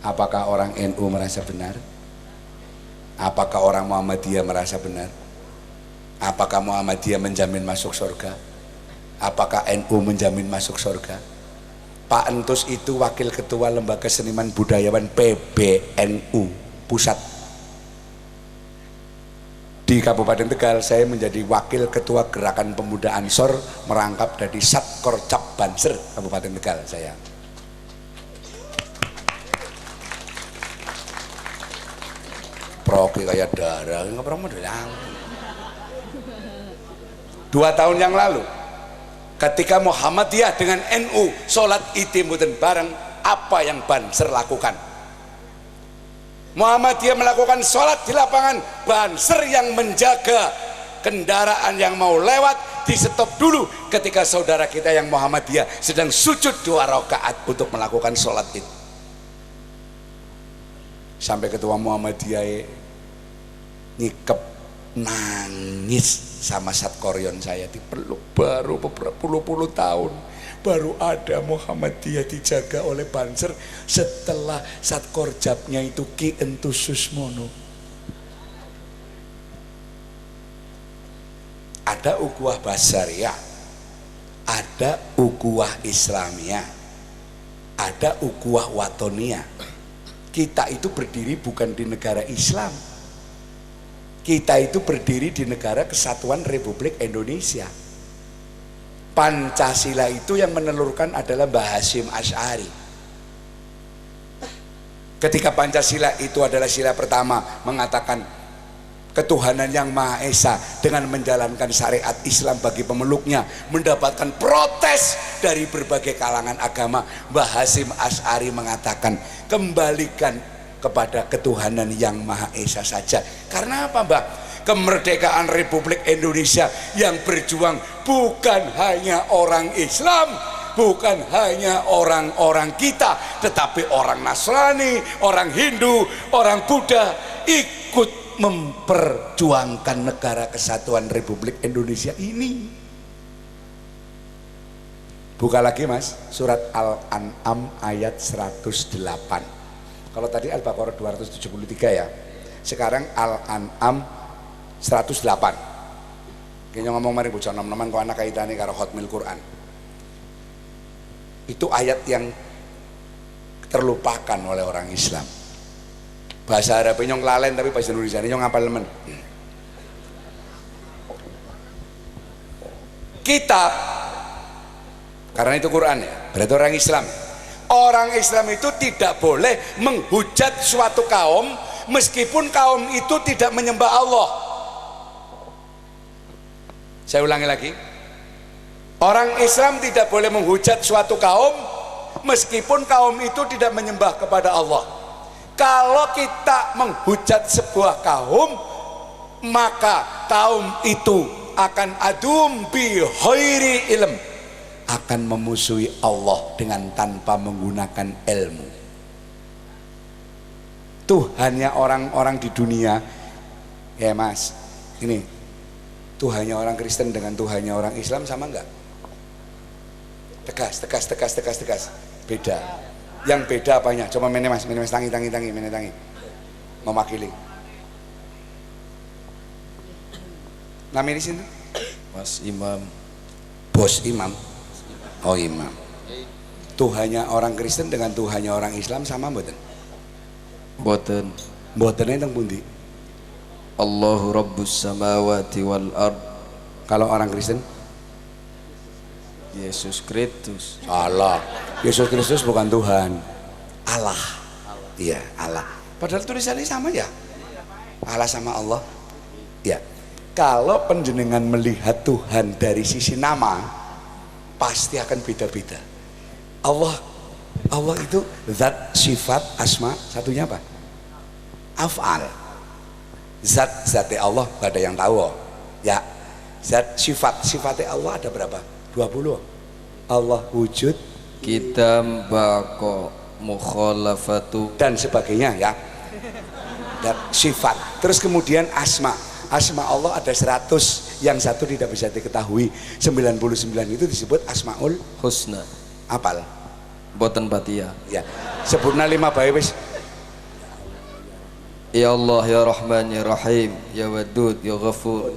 Apakah orang NU merasa benar? Apakah orang Muhammadiyah merasa benar? Apakah Muhammadiyah menjamin masuk surga? Apakah NU menjamin masuk surga? Pak Entus itu wakil ketua Lembaga Seniman Budayawan PBNU Pusat. Di Kabupaten Tegal saya menjadi wakil ketua Gerakan Pemuda Ansor merangkap dari Satkorcap Banser Kabupaten Tegal saya. Proki kayak darah, nggak pernah model. 2 tahun yang lalu ketika Muhammadiyah dengan NU sholat itimuten bareng, apa yang Banser lakukan? Muhammadiyah melakukan sholat di lapangan, Banser yang menjaga kendaraan yang mau lewat di stop dulu ketika saudara kita yang Muhammadiyah sedang sujud 2 rakaat untuk melakukan sholat itu. Sampai ketua Muhammadiyah nyikep nangis sama Satkoryon saya dipeluk. Baru beberapa puluh tahun baru ada Muhammadiyah dijaga oleh Banser setelah Satkorjapnya itu Ki Entus Susmono. Ada ukhuwah Basariyah, ada ukhuwah Islamiyah, ada ukhuwah Watoniyah. Kita itu berdiri bukan di negara Islam, kita itu berdiri di negara Kesatuan Republik Indonesia. Pancasila itu yang menelurkan adalah Mbah Hasyim Asy'ari. Ketika Pancasila itu adalah sila pertama mengatakan ketuhanan yang Maha Esa dengan menjalankan syariat Islam bagi pemeluknya, mendapatkan protes dari berbagai kalangan agama, Mbah Hasyim Asy'ari mengatakan kembalikan kepada ketuhanan yang Maha Esa saja. Karena apa, Mbak? Kemerdekaan Republik Indonesia yang berjuang bukan hanya orang Islam, bukan hanya orang-orang kita, tetapi orang Nasrani, orang Hindu, orang Buddha ikut memperjuangkan negara kesatuan Republik Indonesia ini. Buka lagi Mas, surat Al-An'am ayat 108. Kalau tadi Al-Baqarah 273 ya, sekarang Al-An'am 108. Kayaknya ngomong mari bocah nom-noman kok anak kaitane karo Hotmil Quran. Itu ayat yang terlupakan oleh orang Islam. Bahasa Arabnya nyong lalen tapi bahasa Indonesia nyong ngapal men. Kita karena itu Quran ya, berarti orang Islam. Orang Islam itu tidak boleh menghujat suatu kaum meskipun kaum itu tidak menyembah Allah. Saya ulangi lagi, orang Islam tidak boleh menghujat suatu kaum meskipun kaum itu tidak menyembah kepada Allah. Kalau kita menghujat sebuah kaum, maka kaum itu akan adum bi khairi ilm, akan memusuhi Allah dengan tanpa menggunakan ilmu. Tuhannya orang-orang di dunia ya Mas, ini Tuhannya orang Kristen dengan Tuhannya orang Islam sama enggak? Tegas. Beda. Yang beda apanya? Coba mene Mas, tangi. Memakili. Namanya di sini? Mas Imam. Bos Imam. Oh Imam. Tuhannya orang Kristen dengan Tuhannya orang Islam sama mboten? Mboten. Mbotene teng pundi? Allahu Rabbus samawati wal ard. Kalau orang Kristen? Yesus Kristus. Allah. Yesus Kristus bukan Tuhan. Allah. Iya, Allah. Padahal tulisannya sama ya. Allah sama Allah. Ya. Kalau penjenengan melihat Tuhan dari sisi nama, pasti akan beda-beda. Allah itu zat, sifat, asma, satunya apa? Af'al. Zatnya Allah gak ada yang tahu ya. Zat sifatnya Allah ada berapa? 20. Allah wujud, Kita bako mukhalafatu dan sebagainya ya. Dan sifat. Terus kemudian asma Allah ada 100, yang satu tidak bisa diketahui. 99 itu disebut asmaul husna. apal Boten batia. ya. Sebutna 5 bae wis. Ya Allah ya Rahman ya Rahim ya Wadud ya Ghafur.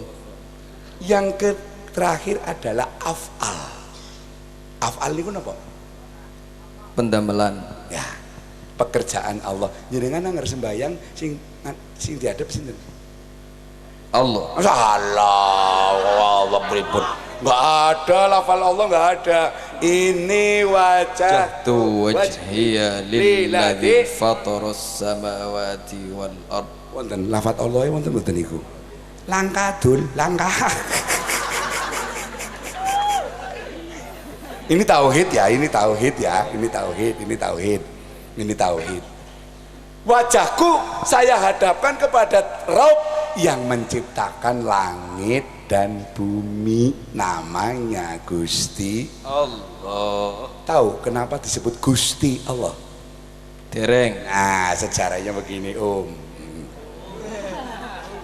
Yang terakhir adalah af'al. Af'al niku napa? Pendamelan. Ya, pekerjaan Allah. Jenengan nang sembayang sing diadep sinten? Allah. Salah, Allah pripun? Enggak ada lafal Allah, enggak ada. Ini wajah Jahtu wajhiya lilladzi fataras samawati wal ard. Wonten lafal Allah wonten mboten niku? Langkah dul, langkah. Ini tauhid ya, ini tauhid ya, ini tauhid, ini tauhid, ini tauhid. Wajahku saya hadapkan kepada Rabb yang menciptakan langit dan bumi, namanya Gusti Allah. Tahu kenapa disebut Gusti Allah? Dereng. Nah, sejarahnya begini Om.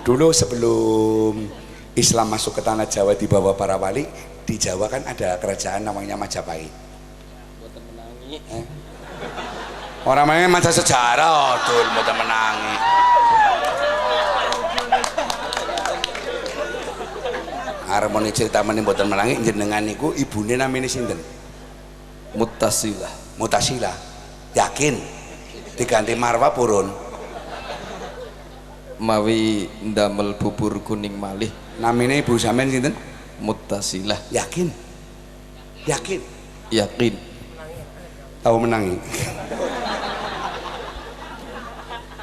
Dulu sebelum Islam masuk ke tanah Jawa di bawah para wali, di Jawa kan ada kerajaan namanya Majapahit. Orang mainnya masa sejarah, tuh mau menangi. Harmoni cerita meni mboten menangi jenengan niku ibune namine sinten? Muttasilah. Mutasila. Yakin diganti Marwa purun. Mawi ndamel bubur kuning malih. Namine ibu sampean sinten? Muttasilah. Yakin? Yakin? Yakin. Tahu menangi.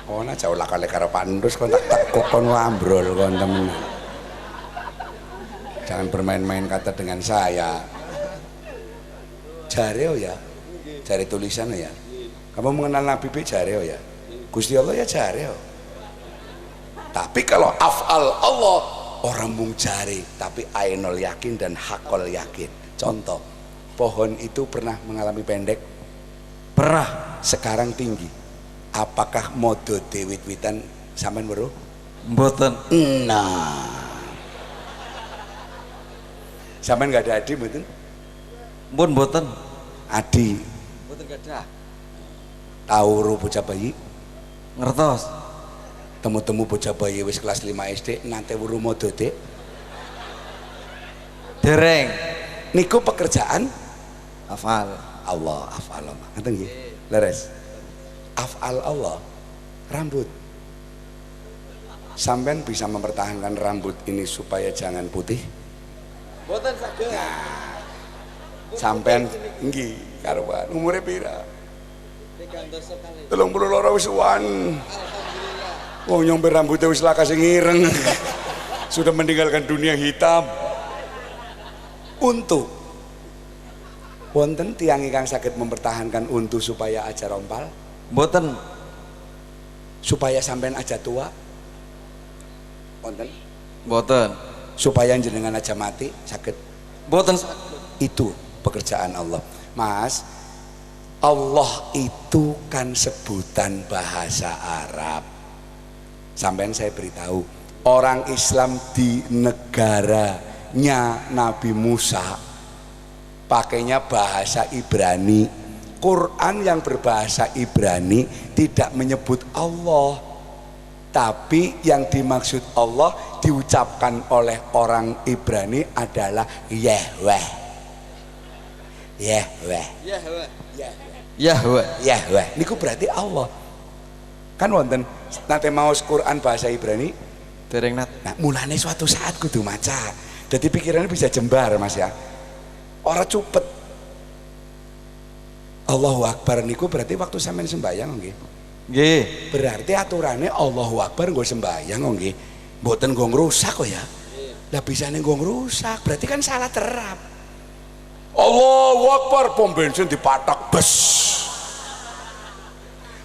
Oh, nah jauh lah kali karo pandus kon tak tekuk kon lambrol kon temen. Jangan bermain-main kata dengan saya. Jareo ya, jari tulisan ya. Kamu mengenal Nabi B Jareo ya. Gusti Allah ya Jareo. Tapi kalau af'al Allah orang mung jari, tapi ainul yakin dan hakol yakin. Contoh, pohon itu pernah mengalami pendek? Pernah. Sekarang tinggi. Apakah modo dewit-witan sampean weruh? Mboten. Nah, sampean nggak ada adi mboten? Mbon mboten. Adi Mboten gadah. tahu ro bocah bayi? Ngertos. Temu-temu bocah bayi wis kelas 5 SD nate weruh modo dek? Dereng. Niku pekerjaan Hafal. Allah, af'al Allah. Ngaten nggih. Leres. Af'al Allah rambut. Sampean bisa mempertahankan rambut ini supaya jangan putih? Mboten saged. Sampean nggih karuan umure pira? 32 wis suwan. Wong nyombe rambutnya wis lakas ngireng. Sudah meninggalkan dunia hitam. Untuk wonten tiang ingkang saged mempertahankan untu supaya aja rompal? Mboten. Supaya sampean aja tua? Wonten? Mboten. Supaya jenengan aja mati sakit? Mboten. Itu pekerjaan Allah. Mas, Allah itu kan sebutan bahasa Arab. Sampean saya beritahu, orang Islam di negaranya Nabi Musa pakainya bahasa Ibrani. Quran yang berbahasa Ibrani tidak menyebut Allah, tapi yang dimaksud Allah diucapkan oleh orang Ibrani adalah Yahweh. Yahweh. Yahweh. Yahweh. Niku berarti Allah. Kan wonten nate maos Quran bahasa Ibrani. Dereng nat. Nah, mulane suatu saat kudu maca. Jadi pikirannya bisa jembar, Mas ya. Ora cupet. Allahu Akbar niku berarti waktu sampean sembahyang nggih. Nggih. Berarti aturannya Allahu Akbar nggo sembahyang nggih. Mboten nggo ngrusak kok ya. Lah bisane nggo ngrusak, berarti kan salah terap. Allahu Akbar pom bensin dipatak bes.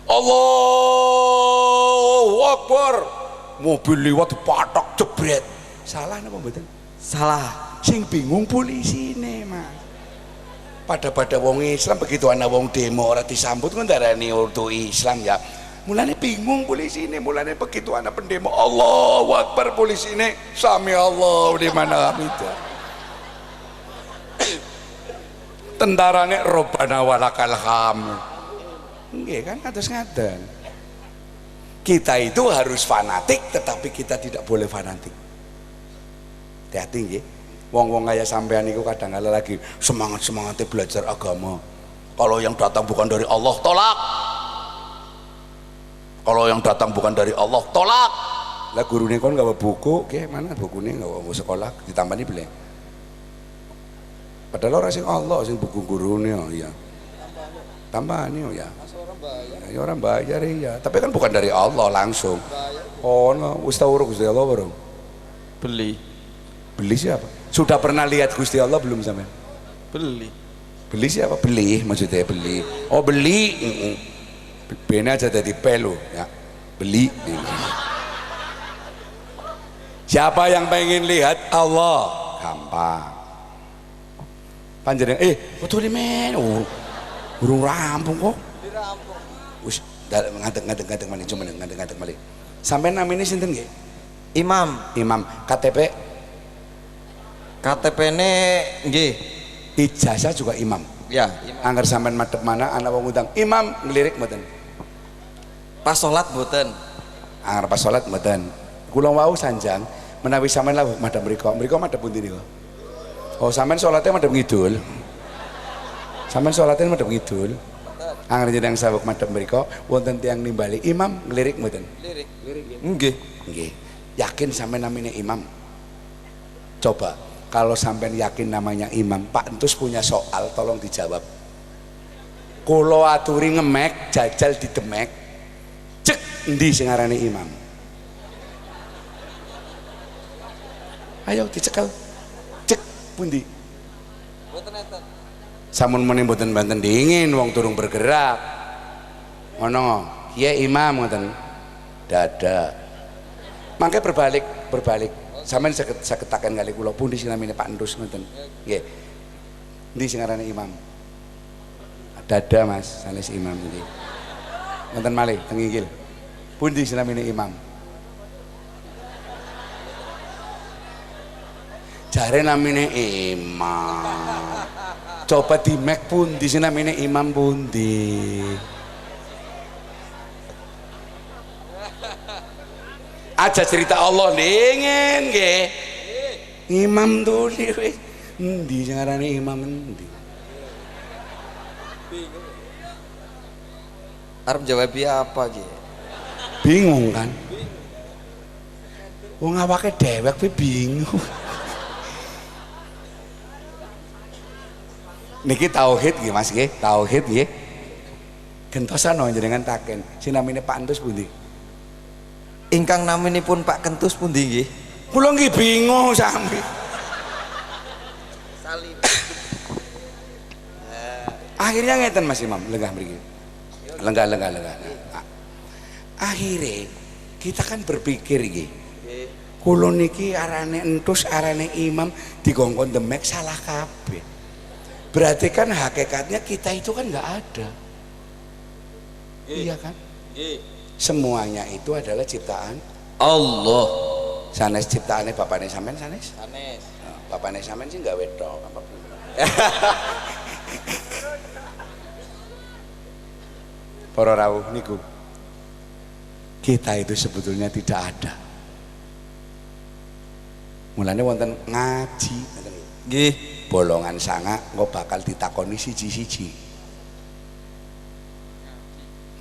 Allahu Akbar mobil liwat dipatak jebret. Salah napa mboten? Salah. Sing bingung polisine, Mas. Pada wong Islam begitu ana wong demo ora disambut kan darani ordo Islam ya. Mulane bingung polisi ini, mulane begitu ana pendemo Allahu Akbar polisi ini sami Allah di mana hamidah. Tentarane Robbana walakal hamd. Nggih kan kados ngaten. Kita itu harus fanatik, tetapi kita tidak boleh fanatik. Hati-hati nggih. Wong-wong kaya sampean itu kadang kala lagi semangat-semangatnya belajar agama. Kalau yang datang bukan dari Allah, tolak. Kalau yang datang bukan dari Allah, tolak. Lah gurune kon gawe buku, ke mana bukune gawe sekolah ditambani beli. Padahal orang sing Allah sing buku gurune ya. Tambani ya. Ya orang bayar ya. Tapi kan bukan dari Allah langsung. Oh, no, wis tau Gusti Allah baru. Beli. Beli siapa? Sudah pernah lihat Gusti Allah belum sampean? Beli. Beli siapa? Beli maksudnya beli. Oh beli. Bena aja jadi pelu ya. Beli. Siapa yang pengen lihat Allah? Gampang. Panjenengan foto di men. Burung rampung kok. Dirampung. Wis ngadeg malih cuma ngadeg malih. Sampeyan namine sinten nggih? Imam. Imam. KTP? KTP-ne nggih. Ijazah juga imam. Ya, Angger sampean madhep mana ana wong ngundang, "Imam," ngelirik mboten? pas salat mboten. Angger pas salat mboten. Kula wau sanjang menawi sampean lawuh madhep mriku. Mriku madhep pundi niku? Oh, sampean salatnya madhep ngidul. Sampean salatnya madhep ngidul. Angger jeneng sawuk madhep mriku wonten tiyang nimbali, "Imam," ngelirik mboten? Lirik. Nggih. Nggih. Yakin sampean namine Imam? Coba kalau sampean yakin namanya Imam, Pak Entus punya soal, tolong dijawab. Kulo aturi ngemek, jajal di demek, cek endi sing arane Imam? Ayo dicekel, cek pundi? Mboten enten. Samun muni mboten banten dingin, wong turung bergerak. Ngono, ya Imam ngoten. Dada. Mangke berbalik. Sampeyan saged taken kali kula pundi sing namine Pak Entus ngoten. Nggih. Endi sing arane Imam? Dada Mas, sanes Imam iki. Ngoten malih teng inggil. Pundi sing namine Imam? Jare namine Imam. Coba di mek pundi sing namine Imam pundi? Aja cerita Allah dingin nggih. Imam tuh dhewe. Endi sing arane Imam endi? Arep jawab apa nggih? Bingung kan? Wong awake dhewek kuwi bingung. Niki tauhid nggih Mas nggih, tauhid nggih. Gentosan jenengan taken, sing namine Pak Entus pundi? Ingkang naminipun Pak Kentus pundi nggih? Kula nggih bingung sami. Salim. Akhirnya ngeten Mas Imam, lenggah mriki. Lenggah. Akhirnya kita kan berpikir iki. Kula niki arane Entus, arane Imam digongkon demek salah kabeh. Berarti kan hakikatnya kita itu kan nggak ada. Iya kan? Semuanya itu adalah ciptaan Allah. Sanes ciptaane bapane sampean sanes? Sanes. Bapane sampean sih gawe tok apa. Para rawuh niku. Kita itu sebetulnya tidak ada. Mulane wonten ngaji ngoten Nggih. bolongan sanga engko bakal ditakoni siji-siji.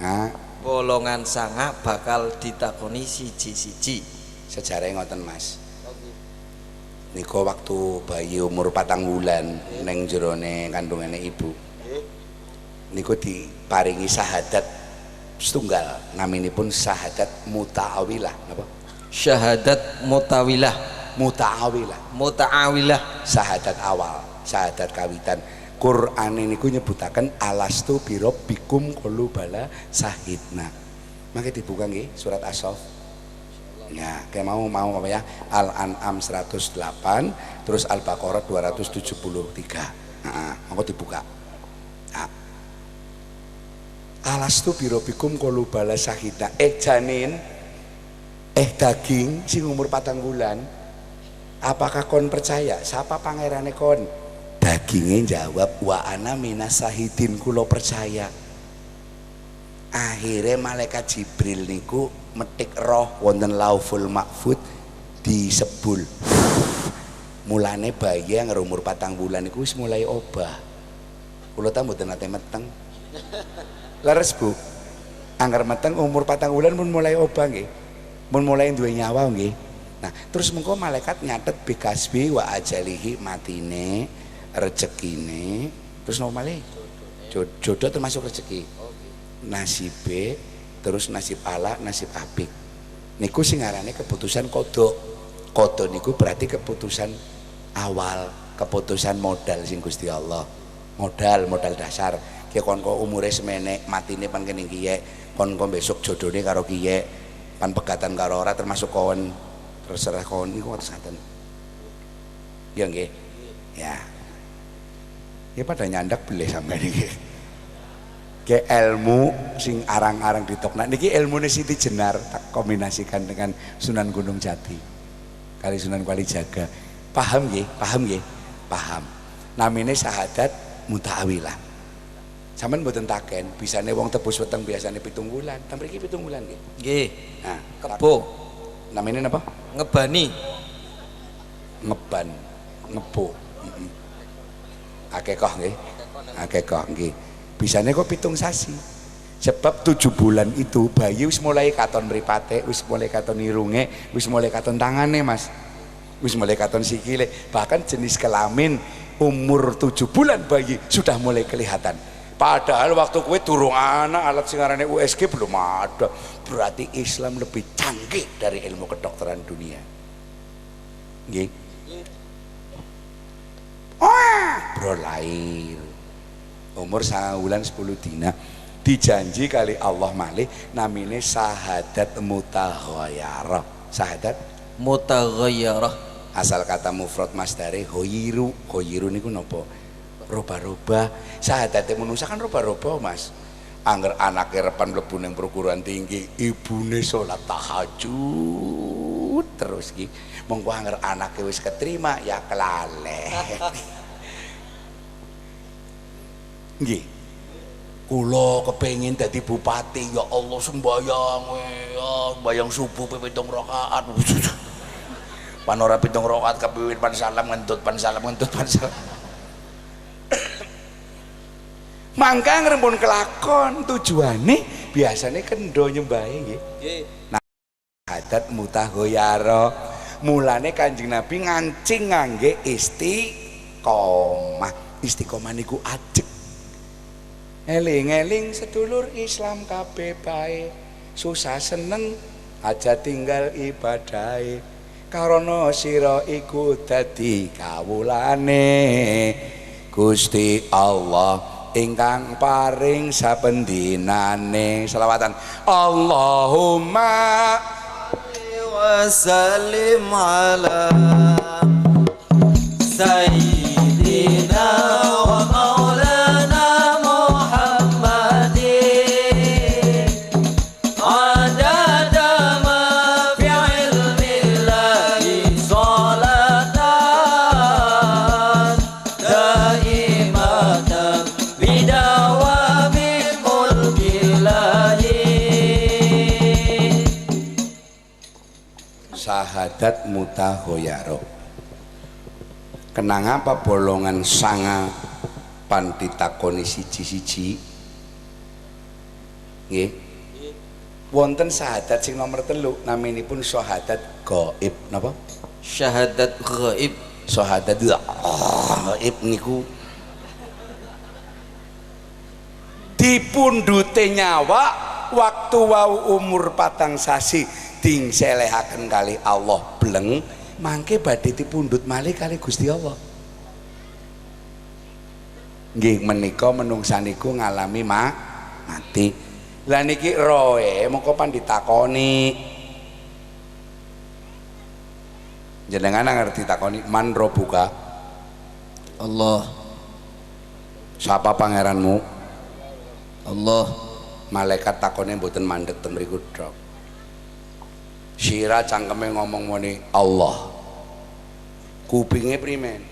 Nah, Golongan sanga bakal ditakoni siji-siji. sejarahnya ngoten Mas. Niku waktu bayi umur 4 bulan neng jerone kandungane ibu. Niku diparingi syahadat setunggal, naminipun syahadat muta'awilah, napa? Syahadat mutawilah. Muta'awilah, syahadat awal, syahadat kawitan. Quran niku nyebutaken alastu birabbikum qalu bala sahidna. Mangke dibuka nggih surat As-Saff. Ya, kayak mau apa ya? Al-An'am 108, terus Al-Baqarah 273. Heeh, monggo dibuka. Nah. Alastu birabbikum qalu bala sahidna. Janin daging sing umur 4 bulan. Apakah kon percaya? Siapa pangerane kon? Dagingnya jawab, wa ana minas sahidin, kulo percaya. Akhirnya malaikat Jibril niku metik roh wonten Lauful Mahfud disebul. Mulane bayi yang umur 4 bulan niku wis mulai obah. Kula ta mboten nate meteng. Leres Bu. Angger meteng umur 4 bulan pun mulai obah nggih. Pun mulai duwe nyawa nggih. Nah, terus mengko malaikat nyatet bikasbi wa ajalihi matine, rezekine, terus nomale jodoh termasuk rezeki. Nasibe terus nasib ala nasib apik niku sing ngarane keputusan kodok. Kodok niku berarti keputusan awal, keputusan modal sing Gusti Allah, modal dasar. Ki kon kok umure semene matine pan kene kiye, kon besok jodone karo kiye, pan pegatan karo ora termasuk kon, terserah kon niku ngoten saten. Ya nggih. Ya. Ya pada nyandak beleh sampeyan iki. Ke ilmu sing arang-arang ditokna niki ilmune Siti Jenar tak kombinasikan dengan Sunan Gunung Jati kali Sunan Kalijaga. Paham nggih? Paham. Namine syahadat muta'awilah. Sampeyan mboten taken, bisane wong tebus weteng biasane 7 bulan. Ta mriki 7 bulan nggih. Nggih. Nah, kebo. Namine napa? Ngebani. Ngeban, ngebo. Akekah nggih. Akekah nggih. Bisanya kok 7 sasi. Sebab 7 bulan itu bayi wis mulai katon mripate, wis mulai katon irunge, wis mulai katon tangane Mas, wis mulai katon sikile, bahkan jenis kelamin umur 7 bulan bayi sudah mulai kelihatan. Padahal waktu kue durung anak alat singarane USG belum ada. Berarti Islam lebih canggih dari ilmu kedokteran dunia. Nggih. Bro lahir umur 9 bulan 10 dina dijanji kali Allah malih namine syahadat mutaghayyarah. Syahadat mutaghayyarah asal kata mufrad masdare hoyiru. Hoyiru niku napa? Roba-roba. Syahadatnya manusia kan roba-roba Mas. Angger anake repan mlebu ning perguruan tinggi, ibune salat tahajud terus iki. Monggo angger anake wis keterima ya kelaleh. Nggih. Kula kepengin dadi bupati, ya Allah sembayang ya, sembayang subuh 7 rakaat. Pan ora 7 rakaat kepiwin pan salam ngentut. Mangka ngrembun kelakon tujuane biasane kendo nyembahe nggih. Nah, adat mutaghayyara. Mulane Kanjeng Nabi ngancing ngangge istiqomah. Istiqomah niku ajeg. Eling-eling sedulur Islam kabeh bae, susah seneng aja tinggal ibadahe, karana sira iku dadi kawulane Gusti Allah ingkang paring saben dinane. Selawatan Allahumma wa sallim ala sayyidina wa syahadat mutaghayyara. Kenang apa bolongan sanga pan ditakoni siji-siji nggih wonten syahadat sing nomor 3 naminipun syahadat gaib. Napa? Syahadat gaib. Syahadat gaib niku dipundhute nyawa waktu wau umur 4 sasi dingselehaken kali Allah bleng mangke badhe dipundhut malih kali Gusti Allah. Nggih menika menungsaniku ngalami mati. Lah niki roe mongko pan ditakoni. Jenengan ngerti takoni man robuka? Allah. Siapa pangeranmu? Allah. Malaikat takone mboten mandeg teng mriku tok. Sira cangkeme ngomong muni Allah. Kupinge primen?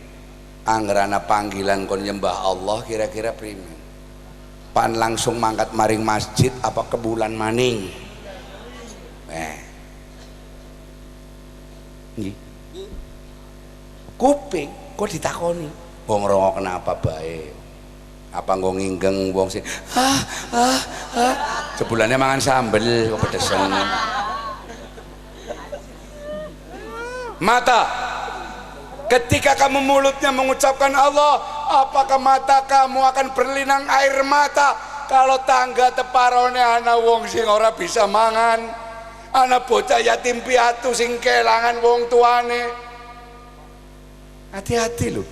Angger ana panggilan kon nyembah Allah kira-kira primen? pan langsung mangkat maring masjid apa ke bulan maning? Nggih. Kuping kok ditakoni. Wong rongok kenapa bae? Apa nggo nginggeng wong sing jebulane mangan sambel kok pedesen. Mata, ketika kamu mulutnya mengucapkan Allah, apakah mata kamu akan berlinang air mata kalau tangga teparone ana wong sing ora bisa mangan, ana bocah yatim piatu sing kelangan wong tuane? Hati-hati lho,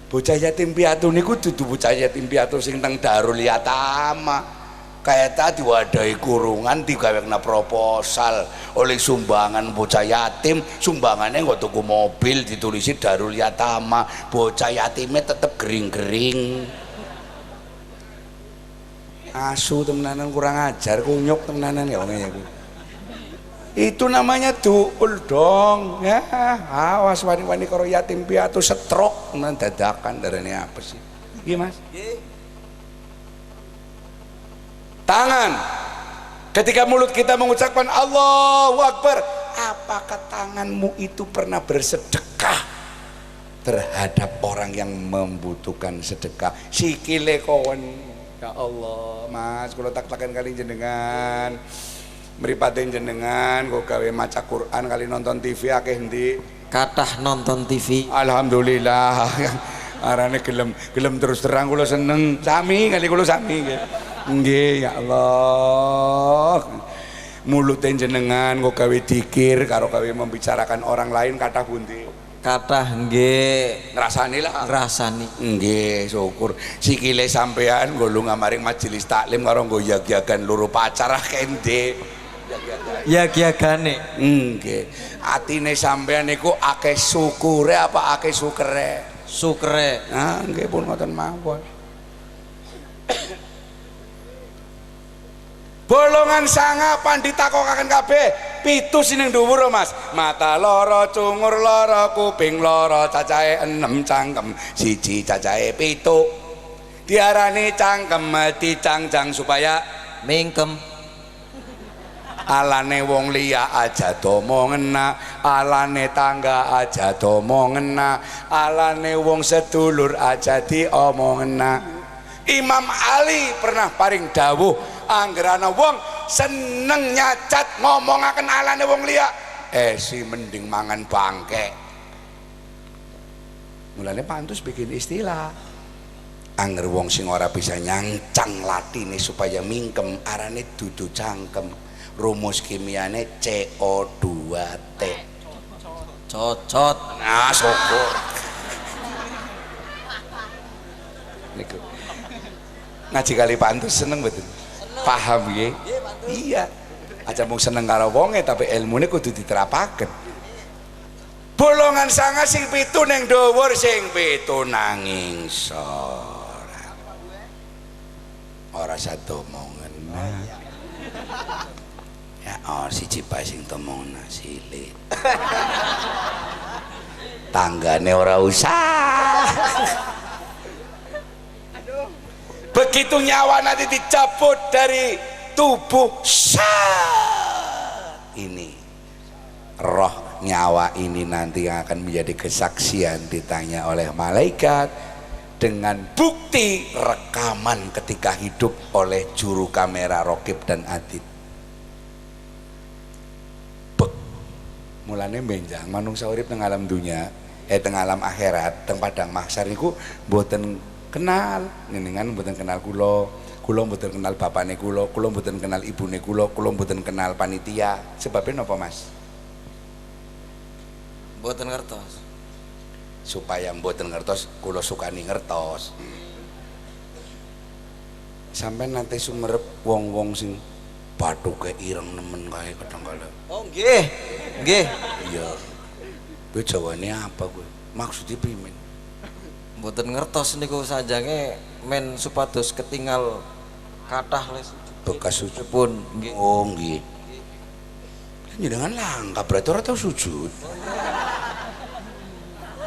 bocah yatim piatu niku dudu bocah yatim piatu sing teng Darul Yatama. Kayak tadi diwadahi kurungan digawekna proposal oleh sumbangan bocah yatim, sumbangannya nggak tuku mobil ditulisi Darul Yatama, bocah yatimnya tetep gering-gering. Asu temenanan, kurang ajar, kunyuk temenanan ya orangnya. Itu namanya duul dong ya. Awas wani-wani karo yatim piatu stroke dadakan, darahnya apa sih? Gimana? Tangan, ketika mulut kita mengucapkan Allahu Akbar, apakah tanganmu itu pernah bersedekah terhadap orang yang membutuhkan sedekah? Sikile kawan, ya Allah mas, kalau tak-takan kali jenengan meripatin jenengan kok gawe maca Quran kali nonton TV akeh ndi? Kathah nonton TV. Alhamdulillah. Arane gelem terus terang kula seneng. Sami kali kula sami nggih. Nggih ya Allah. Mulute jenengan kok gawe dikir karo gawe membicarakan orang lain kathah pundi? Kathah nggih. Ngrasani lah. Ngrasani. Nggih, syukur. Sikile sampean nggo lunga maring majelis taklim karo nggo yag-yagan loro pacar kende. Yag-yagane. Nggih. Atine sampean niku akeh syukure apa akeh sukere? Sukre. Nah, nggih pun ngoten mawon. Bolongan sanga panditakokaken kabeh, 7 sining dhuwur Mas. Mata loro, cungur loro, kuping loro, cacahe 6 cangkem, 1 cacahe 7. Diarani cangkem dicangcang supaya mingkem. Alane wong liya aja domo ngena, alane tangga aja domo ngena, alane wong sedulur aja diomong ngena. Imam Ali pernah paring dawuh, anggerana wong seneng nyacat ngomongaken alane wong liya, si mending mangan bangke. Mulane pantus bikin istilah. Angger wong sing ora bisa nyancang latine supaya mingkem, arane dudu cangkem. Rumus kimiane CO2T. Cocot. Nah, syukur. Niku. Ngaji kali pantus seneng betul. Paham nggih? Iya. Aja mung seneng karo wonge tapi ilmune kudu diterapaken. Bolongan sanga sing 7 ning dhuwur, sing 7 nanging sorak. Ora satu omongan. Ya siji bae sing tomong silit. Tanggane ora usah. Begitu nyawa nanti dicabut dari tubuh, ini roh nyawa ini nanti yang akan menjadi kesaksian ditanya oleh malaikat dengan bukti rekaman ketika hidup oleh juru kamera Rokib dan Atid. Mulane benjang manungsa urip teng alam dunya, teng alam akhirat, teng padang mahsyar niku mboten kenal, njenengan mboten kenal kula mboten kenal bapane kula mboten kenal ibune kula mboten kenal panitia. Sebabnya napa Mas? Mboten ngertos. Supaya mboten ngertos, kula sukani ngertos. Sampai nanti sumerep wong-wong sing bathuke ireng nemen kae kadang-kala. Oh nggih. Nggih. Iya. Kuwi jawane apa kuwi? Maksudnya pimen? Mboten ngertos niku sajange men supados ketinggal kathah les bekas sujud pun nggih. Oh nggih. Jenengan langka berarti ora tau sujud.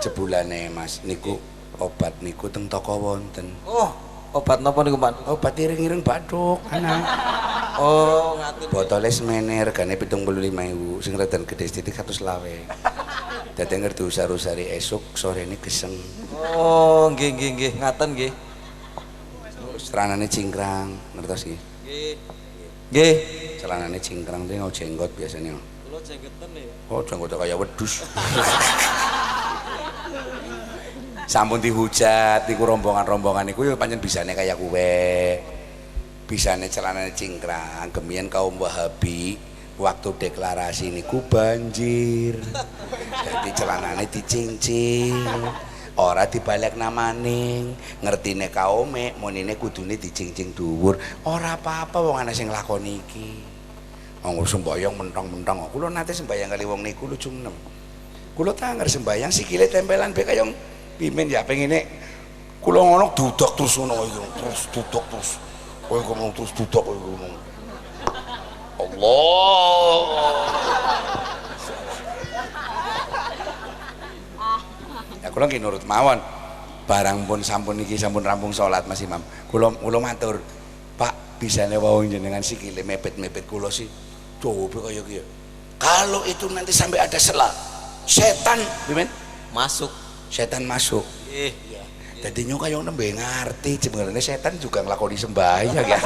Jebulane Mas niku obat niku teng toko wonten. Oh, Obat napa niku Pak? Obat ireng-ireng bathuk ana. Oh, ngaten. Botole semene regane 75.000, sing redan gedhe sithik 120. Dadi ngerti usar-usari esuk sorene geseng. Oh, nggih, ngaten nggih. Celanane cingkrang, ngertos nggih? Nggih. Nggih. Celanane cingkrang kuwi jenggot biasanya. Kula jenggeten ya. Oh, jenggote kaya wedhus. Sampun dihujat niku rombongan-rombongan niku ya pancen bisane kaya kowe. Bisane celanane cingkrang, gemien kaum Wahabi waktu deklarasi niku banjir. Dadi celanane dicincing. Ora dibalik namaning, ngertine kaume munine kudune dicincing dhuwur. Ora apa-apa wong ana sing lakoni iki. Wong sembayang mentang-mentang kula nate sembayang kali wong niku lucu menem. Kula tanger sembayang sikile tempelan be kaya pimen ya pengine kula ngono dudok terus ngono iki terus dudok terus. Kowe ngomong terus dudok kowe ngomong. Allah. Ya kula nggih nurut mawon. Barang pun sampun iki sampun rampung salat Mas Imam. Kula matur, Pak, bisane wau jenengan sikile mepet-mepet kula sih. Coba kaya ki ya. Kalau itu nanti sampai ada celah, setan, pimen? Masuk. Setan masuk. Nggih. Dadi nyok kaya nembe ngerti sebenarnya setan juga nglakoni sembahyang ya.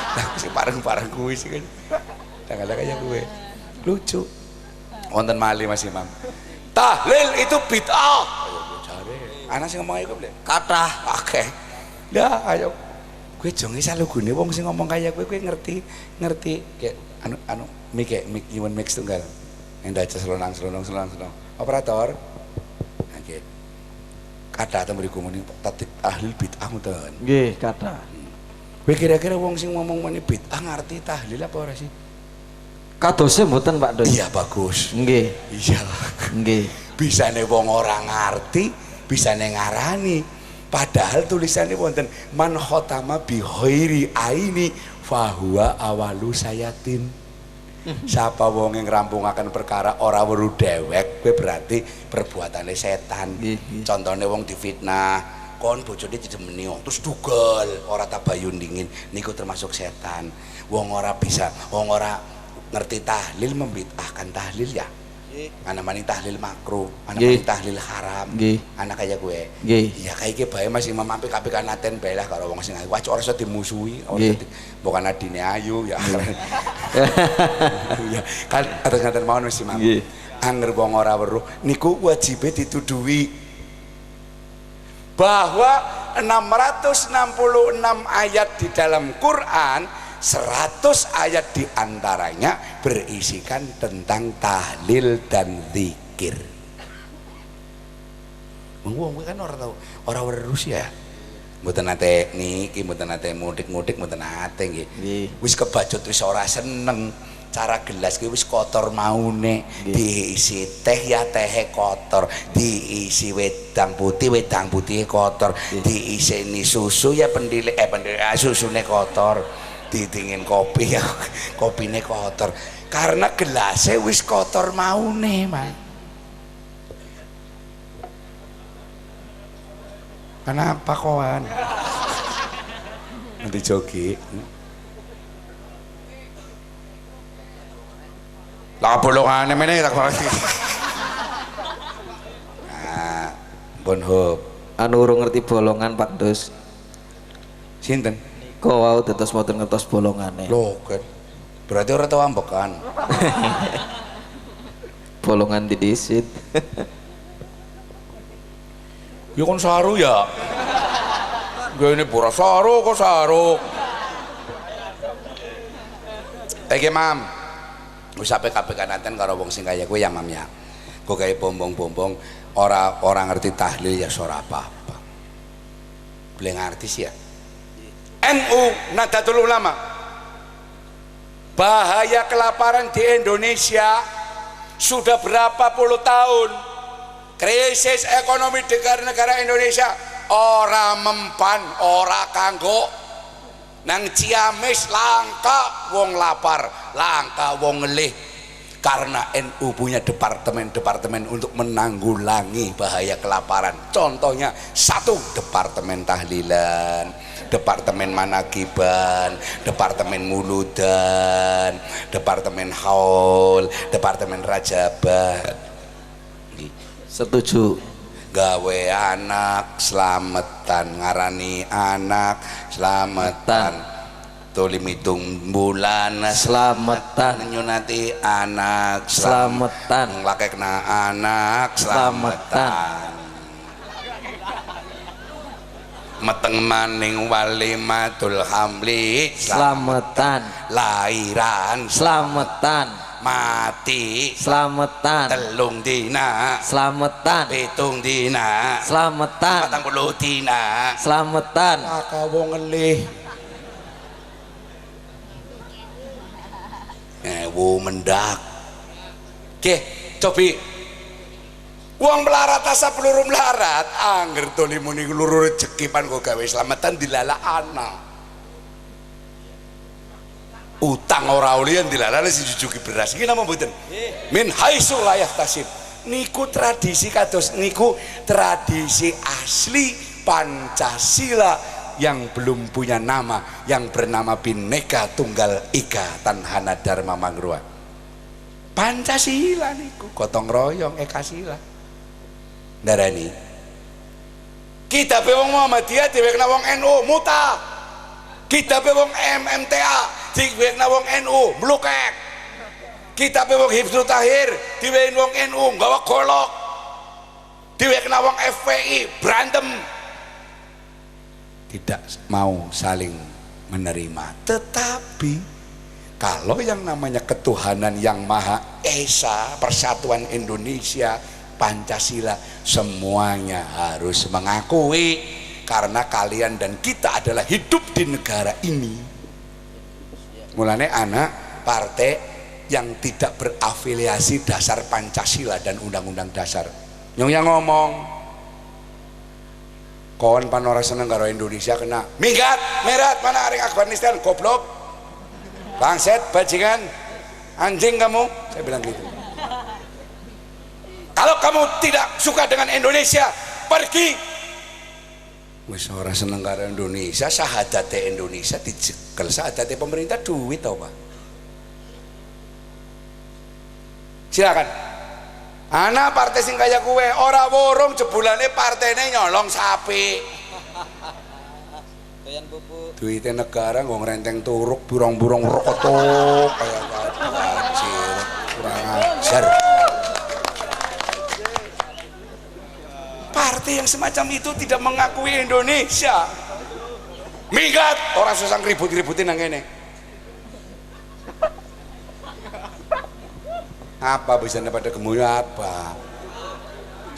Nah, sing pareng-pareng kuwi sih kan. Tanggal kaya kuwe. Lucu. Wonten malih Mas Imam. Tahlil itu bid'ah. Ayo jare. Ana sing ngomong iku blek. Kathah Akeh. Lah ayo. Kowe jonge salugune wong sing ngomong kaya kowe ngerti kayak anu mik nyuwun mix tunggal. Endah aja selonang. Operator. Nggih. Kathah ta mriku muni tahlil bid'ah ngoten. nggih kathah. Kowe kira-kira wong sing ngomong muni bid'ah ngerti tahlil apa ora sih? Kadose mboten Pak Dos. Iya bagus. Nggih. Iya. Nggih. Bisane wong ora ngerti, bisane ngarani. Padahal tulisannya wonten man khotama bi ghairi aini fahuwa awalu sayatin. Siapa wong yang ngrampungaken perkara ora weruh dewek, kuwi berarti perbuatane setan. Contohnya wong difitnah, kon bojone didemeni terus dugel, ora tabayun dingin, niku termasuk setan. Wong ora bisa, wong ora ngerti tahlil membid'ahkan tahlil ya. Ana maning tahlil makruh, ana maning tahlil haram. Ana kaya kowe. Iya kaya iki bae Mas Imam apik-apik kanaten bae lah karo wong sing wah ora iso dimusuhi, ora bukan adine ayu ya. Ya kan ngaten mawon Mas Imam. Anger wong ora weruh niku wajibe dituduhi bahwa 666 ayat di dalam Quran 100 ayat diantaranya berisikan tentang tahlil dan zikir. Wong kan ora tau, ora weruh ya. Mboten nate niki, mboten nate mudik-mudik, mboten nate nggih. Wis kebacut wis ora seneng. Cara gelas ki wis kotor maune, diisi teh ya tehe kotor, diisi wedang putih kotor, diiseni susu ya pendilik susune kotor. Didingin kopi ya kopine kotor karena gelasnya wis kotor maune Mas. Kenapa kawan? Nanti jogi lah bolongane meneh tak parani. Nah, bon hop Anu urung ngerti bolongan Pak Dos. sinten? Kok wau tetes mboten ngertos bolongane. Loh kan berarti ora tau ambekan. Bolongan didisit. Ya kon saru ya. Gue ini pura saru kok saru. Iki Mam. Wis apik-apik nanten karo wong sing kaya kowe ya Mam ya. Kok gawe bombong-bombong ora ngerti tahlil ya ora apa-apa. Bleng artis ya. NU Nahdlatul Ulama. Bahaya kelaparan di Indonesia sudah berapa puluh tahun. Krisis ekonomi di negara Indonesia ora mempan, ora kanggo. Nang Ciamis langka wong lapar, langka wong ngelih. Karena NU punya departemen-departemen untuk menanggulangi bahaya kelaparan. Contohnya 1 departemen tahlilan, departemen manakiban, departemen muludan, departemen haul, departemen rajabat. Setuju. Gawe anak slametan, ngarani anak slametan. Tolim hitung bulan Slametan. nyunati anak Slametan. nglakekna anak slametan. Meteng maning walimatul hamli Slametan. lairan Slametan. mati Slametan. telung dina Slametan. pitung dina Slametan. 40 dina Slametan. maka wong ngelih ewu mendak. Oke, cobi wong melarat asa peluru melarat angger toli muni luru rezeki pan kok gawe slametan dilala ana utang ora ulian dilala si jujuki beras iki napa mboten min haitsu la yahtasib niku tradisi kados niku tradisi asli Pancasila yang belum punya nama, yang bernama Bhinneka Tunggal Ika Tanhana Dharma Mangrua. Pancasila niku gotong royong Ekasila. Darani kita pe wong Muhammadiyah diwekna wong NU muta, kita pe wong MMTA diwekna wong NU mlukek, kita pe wong Hizbut Tahrir diwekna wong NU nggawa golok, diwekna wong FPI berantem, tidak mau saling menerima. Tetapi kalau yang namanya ketuhanan yang Maha Esa, Persatuan Indonesia, Pancasila, semuanya harus mengakui karena kalian dan kita adalah hidup di negara ini. Mulane anak partai yang tidak berafiliasi dasar Pancasila dan Undang-Undang Dasar yang ngomong kawan panora seneng karo Indonesia kena minggat merat mana aring Afghanistan goblok bangset bajingan anjing kamu, saya bilang gitu. Kalau kamu tidak suka dengan Indonesia pergi. Wis ora seneng karo Indonesia, sahadate Indonesia dicekel, sahadate pemerintah duit tau Pak. Silakan. Anak partai sing kaya kue ora worong jebulane partene nyolong sapi. Duitnya negara nggo ngrenteng turuk burung-burung rokotok kayak anjir kurang ajar. Partai yang semacam itu tidak mengakui Indonesia. Minggat orang susah ribut-ributin nang kene. Apa bisa pada gemuyu apa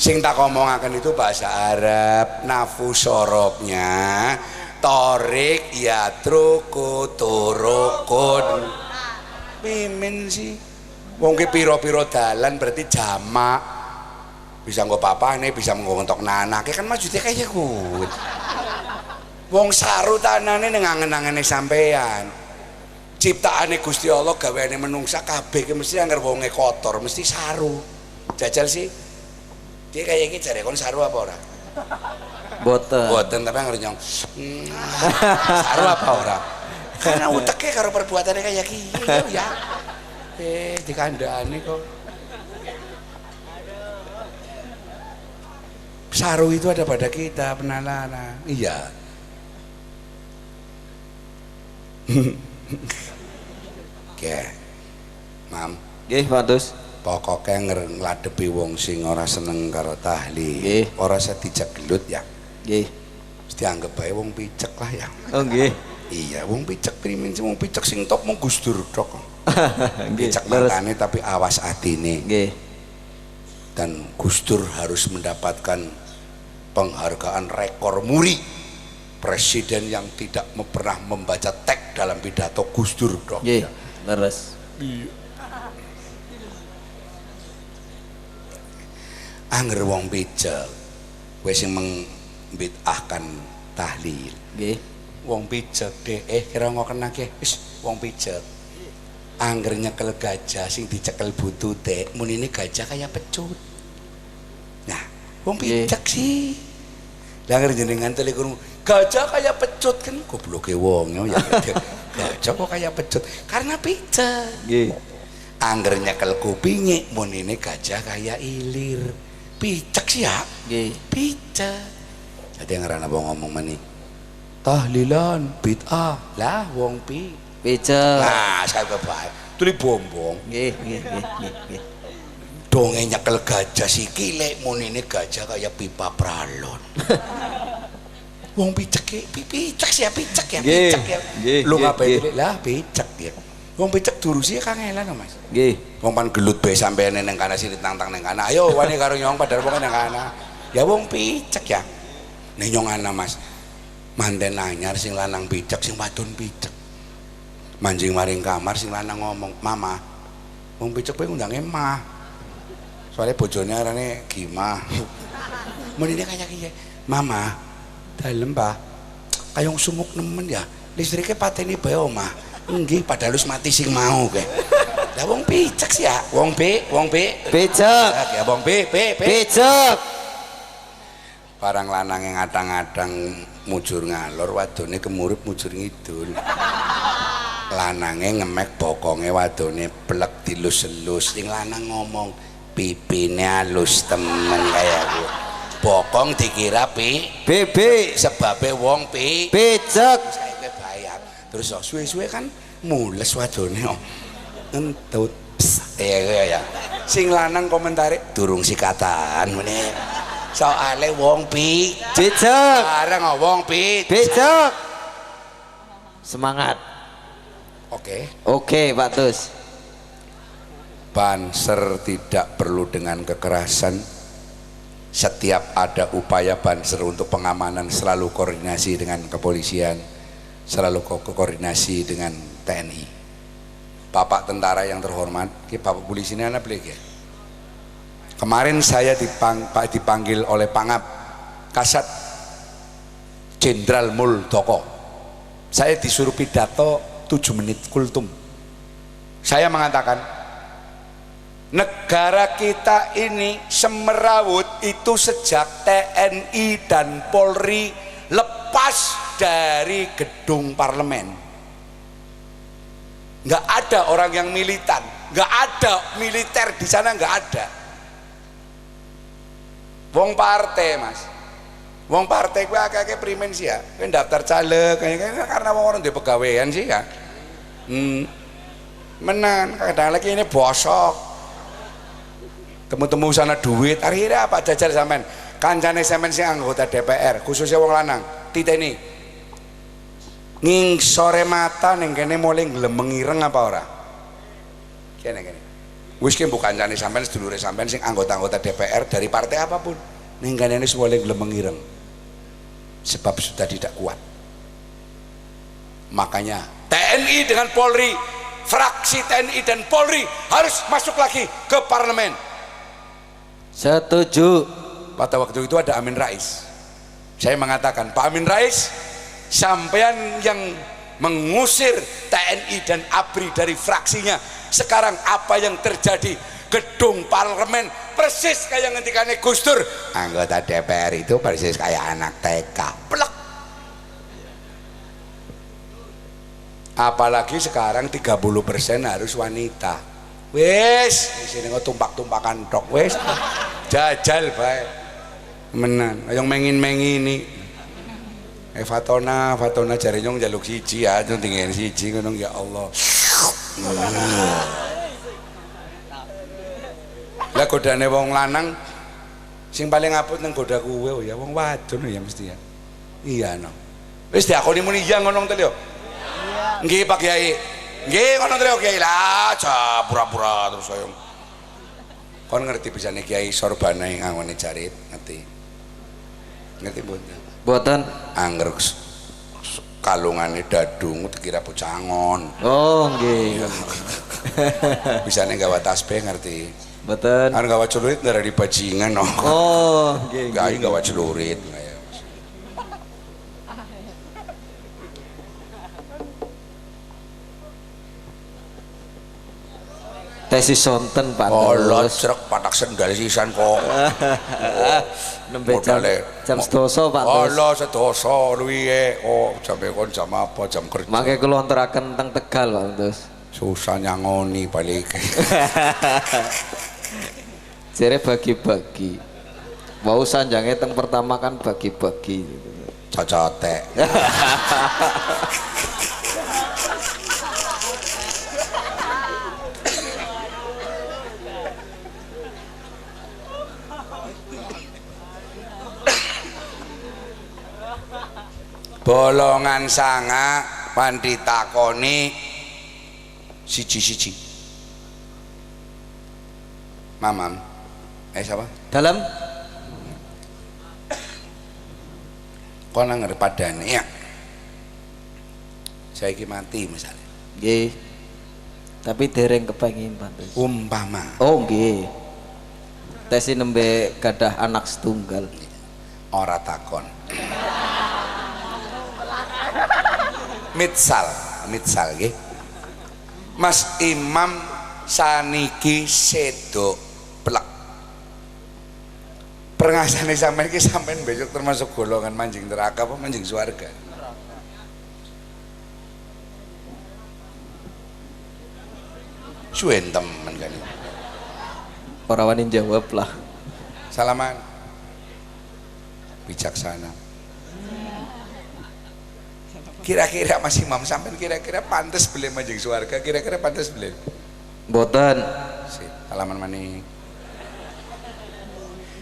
sing tak omongaken itu bahasa Arab nafus sorobnya torik ya truku turukun mimin sih wong ki piro-piro dalan berarti jamak bisa nggo papane bisa nggo ngentok nanake kan maksudnya kayak kuwi wong saru tanane ning angen-angene sampean ciptaane Gusti Allah gaweane menungsa kabeh ki mesti anggar wonge kotor mesti saru. Jajal sih. Dia kayak iki jare kon saru apa ora? Boten. Boten tapi anggar nyong. Saru apa ora? Karena uteke karo perbuatane kayak iki ya. Dikandani kok. Saru itu ada pada kita penalaran. Iya. Oke, Mam. Nggih, Pak Dus. Pokoke ngladepi wong sing ora seneng karo tahlil. Nggih. Ora usah dicegelut ya. Nggih. Mesti anggap bae wong picek lah ya. Oh nggih. Iya, wong picek primin sing wong picek sing top mung Gus Dur tok. Nggih. Picek mangkane tapi awas atine. Nggih. Dan Gus Dur harus mendapatkan penghargaan rekor muri. Presiden yang tidak pernah membaca teks dalam pidato Gus Dur dok. Nggih, leres. Iya. Angger wong picek, kowe sing membid'ahkan tahlil. Nggih. Wong picek kira ngokenake wis wong picek. Angger nyekel gajah sing dicekel butute, munine gajah kaya pecut. Nah, wong picek sih. Lah jenengan teli krungu Gajah kayak pecut kan gobloke wong ya. Gajah kok kayak pecut karena picek. Nggih. Angger nyekel kupinge mun ini gajah kayak ilir. Picek sih ya. Nggih. Picek. Jadi ngarana wong ngomong meni. Tahlilan bid'ah. Lah wong Picek. Nah, saya bae. Tuli bombong. Nggih, nggih. Donge nyekel gajah sikile mun ini gajah kayak pipa pralon. Wong picek sih ya picek ya. Lu ngapain lah picek ya. Wong picek durusi kangelan Mas. Nggih. Wong pan gelut bae sampeyan nang kana sini tang-tang nang kana. Ayo wani karo nyong padahal wong nang kana. Ya wong picek ya. Ning nyong ana Mas. Manten anyar sing lanang picek sing wadon picek. Manjing maring kamar sing lanang ngomong, "Mama, wong picek kowe ngundange mah." Soalnya bojone arane Gimah. Menine kayak kiye. "Mama, dalem, Pak. Kayong sumuk nemen ya. Listrike pateni bae omah." "Nggih, padahal wis mati sing mau kae." Lah wong picek sih ya. Wong Picek. Ya wong Picek. Barang lanang yang ngadang-ngadang mujur ngalor, wadone kemurip mujur ngidul. Lanange ngemek bokonge, wadone plek dilus-elus. Sing lanang ngomong, "Pipine halus temen kaya gue." Bokong dikira Bebe. sebabe wong Picek. Saiki bayang. Terus suwe-suwe kan mules wadone kok. Entut. Ya. Sing lanang komentare durung sikatan meneh. Soale wong Picek. bareng wong Picek. Semangat. Oke, Pak Tus. Banser tidak perlu dengan kekerasan. Setiap ada upaya Banser untuk pengamanan selalu koordinasi dengan kepolisian, selalu koordinasi dengan TNI. Bapak tentara yang terhormat, Bapak polisi ini anak ya. Kemarin saya dipanggil oleh Pangap Kasat Jenderal Muldoko. Saya disuruh pidato 7 menit kultum. Saya mengatakan, negara kita ini semerawut itu sejak TNI dan Polri lepas dari gedung parlemen. Nggak ada orang yang militan, nggak ada militer di sana, nggak ada. Wong partai Mas, wong partai gue agak primen sih ya, gue daftar caleg kayaknya karena wong orang di pegawaian sih ya. Menan kadang lagi ini bosok. Temu-temu sana duit, akhirnya apa jajal sampean kancane sampean sing anggota DPR khususnya wong lanang titeni nging sore mata ning kene mulai nglemeng ireng apa ora kene wis ki mbok kancane sampean sedulure sampean sing anggota-anggota DPR dari partai apapun ning kene wis mulai nglemeng ireng sebab sudah tidak kuat. Makanya TNI dengan Polri, fraksi TNI dan Polri harus masuk lagi ke parlemen. Setuju. Pada waktu itu ada Amin Rais. Saya mengatakan, Pak Amin Rais, sampean yang mengusir TNI dan ABRI dari fraksinya, sekarang apa yang terjadi? Gedung parlemen persis kayak ngentikane Gus Dur, anggota DPR itu persis kayak anak TK. Plek. Apalagi sekarang 30% harus wanita. Wes, di sini kok tumpak-tumpakan tok wes. Jajal bae. Menan, yang mengin-mengini. Fatona jare nyong njaluk siji ya, nyong tinggal siji ngono ya Allah. Lah godane wong lanang sing paling apik nang goda kuwe ya wong wadon ya mesti ya. Iya no. Wis diakoni muni iya ngono to lho. Nggih Pak Kiai. Nggih ngono to Kiai lah, aja pura-pura terus saya. Kon ngerti bisane Kiai sorbane ngangone jarit, ngerti. Ngerti mboten? Mboten. Angger kalungane dadung dikira bocangon. Oh, nggih. Bisane gawa tasbih ngerti. Mboten. Kan gawa celurit dari bajingan no. Oh, nggih. Kiai gawa celurit. Tesis sonten Pak Allah Terus. cerek patak sendal sisan kok. Nembe jam sedoso Pak Terus. Allah sedoso luwihe. Oh, jam kon jam apa? Jam kerja. Mangke kula antaraken teng Tegal Pak Terus. Susah nyangoni balik. Jere bagi-bagi. Mau sanjange teng pertama kan bagi-bagi. Cocotek. Bolongan sanga pandi takoni siji-siji. Mamam. Siapa? Dalam Kau nang padane ya. Saya iki mati misalnya. nggih. Tapi dereng kepengin Pak Terus. Umpama. Oh nggih. Tesi nembe gadah anak setunggal. Ora takon. Mitsal nggih. Mas Imam saniki sedo plek. Perngasane sampean iki sampean besok termasuk golongan manjing neraka apa manjing swarga? Suwen temen kan. Ora wani jawab lah. Salaman. Bijaksana. Kira-kira Mas Imam sampean kira-kira pantes beli manjing swarga, kira-kira pantes beli. Mboten. Salaman maning.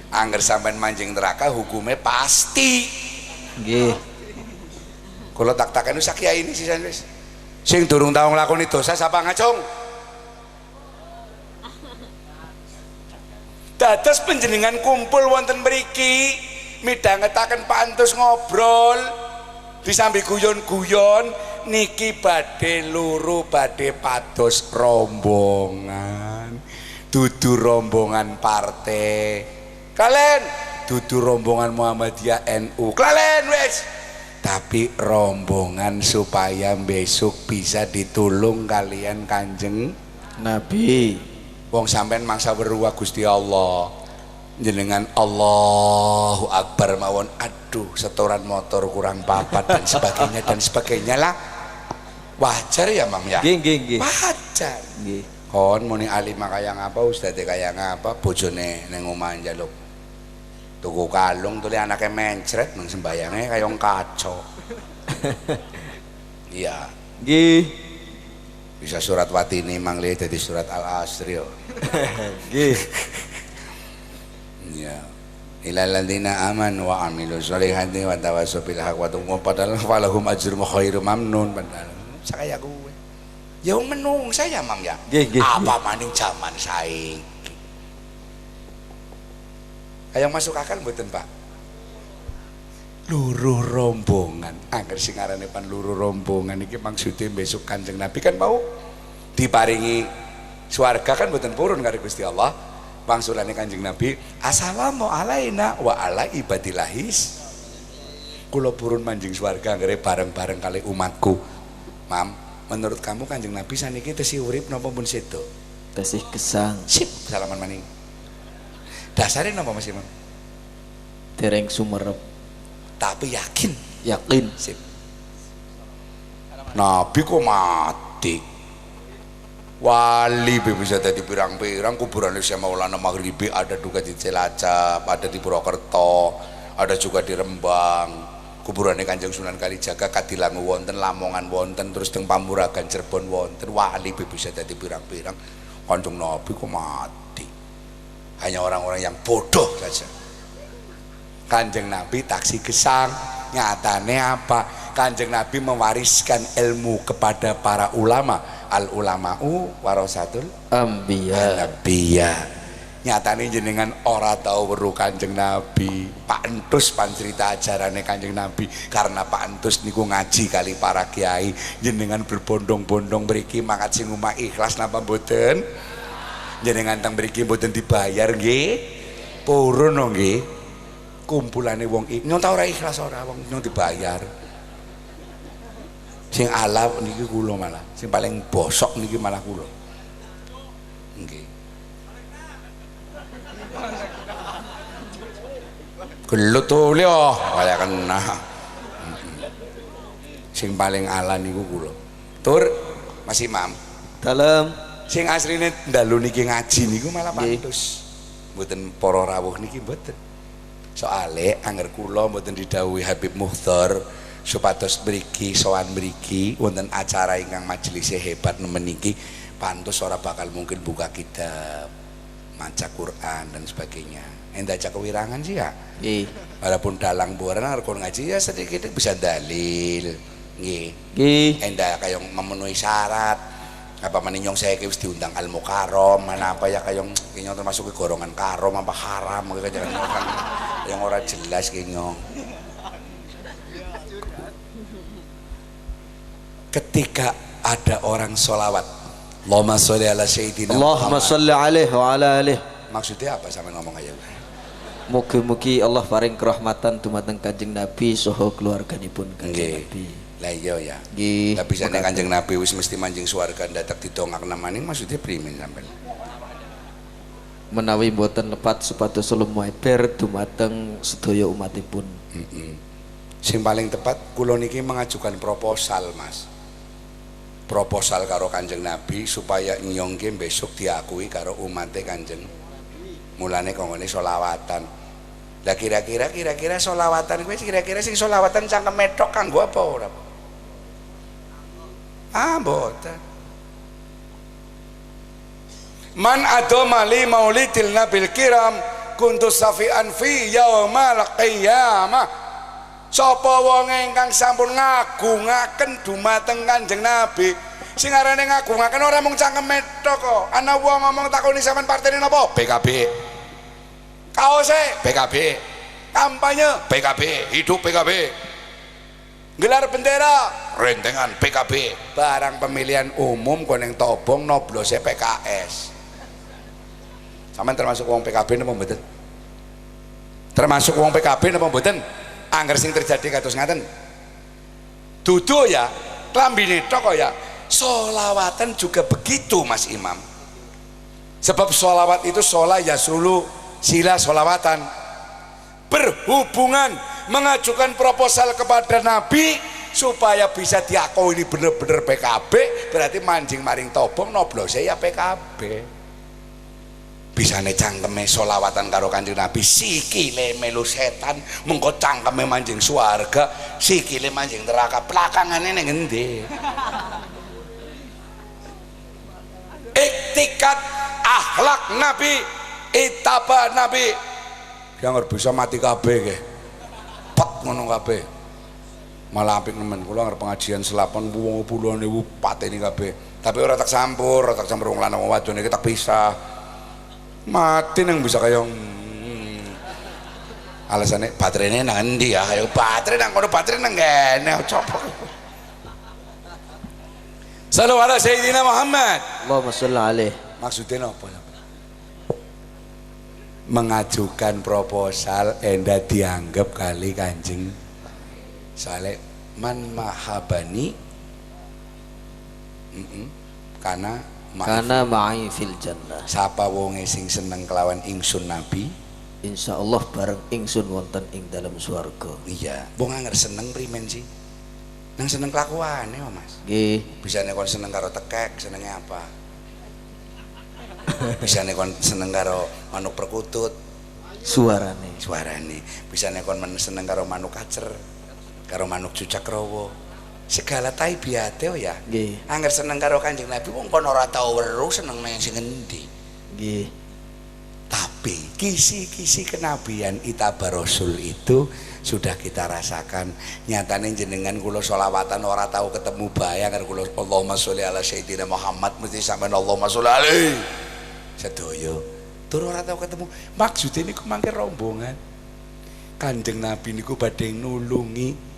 Angger sampean manjing neraka hukumnya pasti. Nggih. Kalau tak-takan wis kiai ini sisan wis. Sing durung tau nglakoni dosa sapa ngacung? Dados panjenengan kumpul wonten mriki midhangetaken pantus ngobrol disambi guyon-guyon niki badhe luru badhe pados rombongan. Dudu rombongan partai. Kalian dudu rombongan Muhammadiyah NU. Kalian wes. Tapi rombongan supaya besok bisa ditulung kalian Kanjeng Nabi. Wong sampean mangsa weruh Gusti Allah. Jenengan Allahu Akbar mawon. Aduh, setoran motor kurang papat dan sebagainya lah. Wajar ya Mam ya? Nggih. Wajar. Nggih. Kon muni alim kaya ngapa, ustadz kaya ngapa, bojone neng omah njaluk tuku kalung tuli anaknya mencret nang sembayangnya kaya kaco. Iya. Nggih. Bisa surat Watini mangli jadi surat Al-Asr yo. Nggih. Iya. Ilal ladzina amanu wa amilus sholihati wa tawassaw bil haqqi wa tawassaw padahal falahum ajrun khairum mamnun padahal sakaya kowe. Ya menung saya Mam ya. Nggih. Apa maning zaman saiki. Kayak masuk akal mboten Pak? Luruh rombongan. Angger sing arane pan luruh rombongan iki maksudnya besok Kanjeng Nabi kan mau diparingi swarga kan mboten purun karo Gusti Allah. Wangsulane Kanjeng Nabi, assalamu alaina wa ala ibadillahis. Kula purun manjing swarga anggere bareng-bareng kali umatku. Mam, menurut kamu Kanjeng Nabi saniki tesih urip napa pun sedo? Tesih gesang. Sip, salaman maning. Dasarnya napa Mas Imam? Dereng sumerep. Tapi yakin. Sip. Nabi kok mati. Wali bisa jadi pirang-pirang kuburan Syekh Maulana Maghribi ada juga di Cilacap, ada di Purwokerto, ada juga di Rembang. Kuburannya Kanjeng Sunan Kalijaga Kadilangu wonten, Lamongan wonten, terus teng Pamuragan Cirebon wonten. Wali bisa jadi pirang-pirang. Kanjeng Nabi kok mati. Hanya orang-orang yang bodoh saja. Kanjeng Nabi taksi gesang. Nyatane apa? Kanjeng Nabi mewariskan ilmu kepada para ulama. Al ulama'u warasatul Ambiya. Nabiya. Nyatane jenengan ora tau weruh Kanjeng Nabi. Pak Entus pancerita ajarane Kanjeng Nabi karena Pak Entus niku ngaji kali para kiai. Jenengan berbondong-bondong mriki mangkat sing umah ikhlas napa mboten? Jenengan teng mriki mboten dibayar nggih? Purun nggih. Kumpulane wong nyong ta ora ikhlas ora wong nyong dibayar. Sing ala niki kula malah, sing paling bosok niki malah kula. Nggih. Gelut to lho, kaya kena. Sing paling ala niku kula. Tur Mas Imam. Dalam Sing asline dalu niki ngaji niku malah pantus. Mboten para rawuh niki mboten. Soale angger kula mboten didhawuhi Habib Mukhtar supados mriki sowan mriki wonten acara ingkang majelise hebat nemen niki pantus ora bakal mungkin buka kitab, maca Quran dan sebagainya. Endah aja kewirangan sih ya. nggih. Walaupun dalang buaran arep ngaji ya sedikit bisa dalil. Nggih. Nggih. Endah kaya memenuhi syarat. Apa maninyong saya wis diundang al mukarrom mana apa ya kayong kinyong termasuk ke golongan karom apa haram jangan kan yang ora jelas kinyong. Ketika ada orang sholawat Allahumma sholli ala sayyidina Allahumma sholli alaihi wa ala alihi, maksudnya apa sama ngomong aja? mugi-mugi Allah paring kerahmatan dumateng Kanjeng Nabi saha keluarganipun Kanjeng Nabi. Lah iya ya. Nggih. Tapi sana Kanjeng Nabi wis mesti manjing swarga ndadak didongakna maning maksudnya primen sampean? Menawi mboten lepat supados lumeber dumateng sedaya umatipun. Sing paling tepat kula niki mengajukan proposal, Mas. Proposal karo Kanjeng Nabi supaya nyongke besok diakui karo umate Kanjeng. Mulane kongone selawatan. Lah kira-kira selawatan kuwi kira-kira sing selawatan cangkeme tok kanggo apa ora? Mboten. Man adoma li maulidil nabil kiram kuntu safian fi yaumal qiyamah. Sapa wong ingkang sampun ngagungaken dumateng Kanjeng Nabi, sing arane ngagungaken ora mung cangkeme tok kok. Ana wong ngomong takoni sampean partene napa? PKB. Kaose PKB. Kampanye PKB, hidup PKB. Gelar bendera rentengan PKB. Barang pemilihan umum koneng tobong noblose PKS. Sampeyan termasuk wong PKB napa mboten? Termasuk wong PKB napa mboten? Angger sing terjadi kados ngaten. Dudu ya, klambine tok ya. Sholawatan juga begitu Mas Imam. Sebab sholawat itu sholah yasulu sila sholawatan. Berhubungan mengajukan proposal kepada Nabi supaya bisa diakui ini bener-bener PKB, berarti manjing maring tobong noblose ya PKB. Bisane cangkeme sholawatan karo Kanjeng Nabi, sikile melu setan, mengko cangkeme manjing swarga, sikile manjing neraka. Pelakangane ning endi? Iktikat akhlak Nabi, itaba Nabi. Yang harus bisa mati kabeh nggih. Pet ngono kabeh. Malah apik nemen kula ngarep pengajian selapan puluhan ribu pateni kabeh. Tapi ora tak campur wong lanang wong wadon iki tak pisah. Mati nang bisa kaya alasannya baterainya nang endi ya? Ayo baterai nang kono, baterai nang kene coba. Sallu ala Sayyidina Muhammad. Allahumma sholli alaihi. Maksudnya apa? Mengajukan proposal endah dianggap kali Kanjeng. Soalnya man mahabani karena ma'i fil jannah. Sapa wonge sing seneng kelawan ingsun Nabi, insyaallah bareng ingsun wonten ing dalam swarga. Iya, wong anger seneng primen sih? Nang seneng kelakuane, Mas. Nggih. Bisane kon seneng karo tekek, senenge apa? Bisane kon seneng karo manuk perkutut, suarane. Bisane kon seneng karo manuk kacer, karo manuk cucak rawa. Segala taibiate ya. Nggih. Angger seneng karo Kanjeng Nabi wong kon ora tau weruh seneng nang sing endi. Nggih. Tapi kisi-kisi kenabian itaba Rasul itu sudah kita rasakan. Nyatane jenengan kula sholawatan ora tahu ketemu bae angger kula Allahumma sholli ala sayyidina Muhammad mesti sampean Allahumma sholli alaihi sedaya. Tur ora tahu ketemu. Maksudnya niku mangke rombongan. Kanjeng Nabi niku badhe nulungi.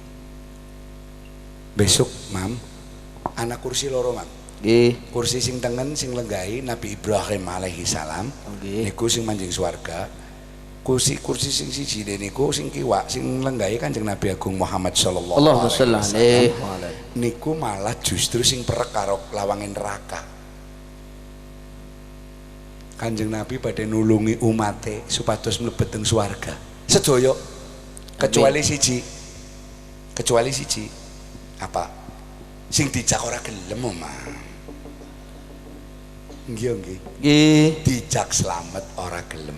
Besok Mam anak kursi loro Mam. Nggih. Kursi sing tengen sing lenggahi Nabi Ibrahim alaihi salam. Niku sing manjing swarga. Kursi sing siji niku sing kiwa sing lenggahi Kanjeng Nabi Agung Muhammad sallallahu alaihi wasallam. Niku malah justru sing perek karo lawange neraka. Kanjeng Nabi pada nulungi umate supados mlebet teng swarga sedaya kecuali siji apa sing dijak ora gelem omah nggih dijak slamet ora gelem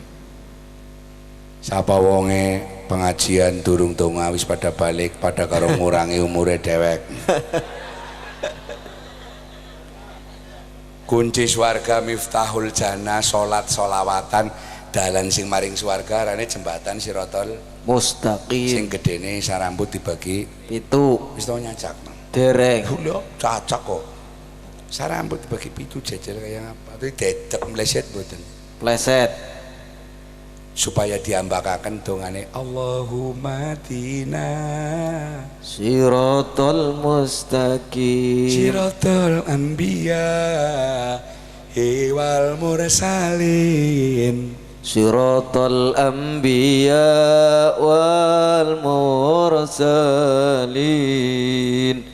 sapa wonge pengajian durung donga wis pada balik pada karo ngurangi umure dewek kunci swarga miftahul jannah salat sholawatan dalan sing maring swarga arane jembatan Siratal Mustaqim sing gedene sarambut dibagi 7 wis tau nyacak dereng lho cacak kok sarambut dibagi 7 jejer kaya apa tapi dedek meleset mboten pleset supaya diambakaken dongane Allahumma tina Siratal Mustaqim Siratal anbiya wal mursalin Siratal anbiya wal mursalin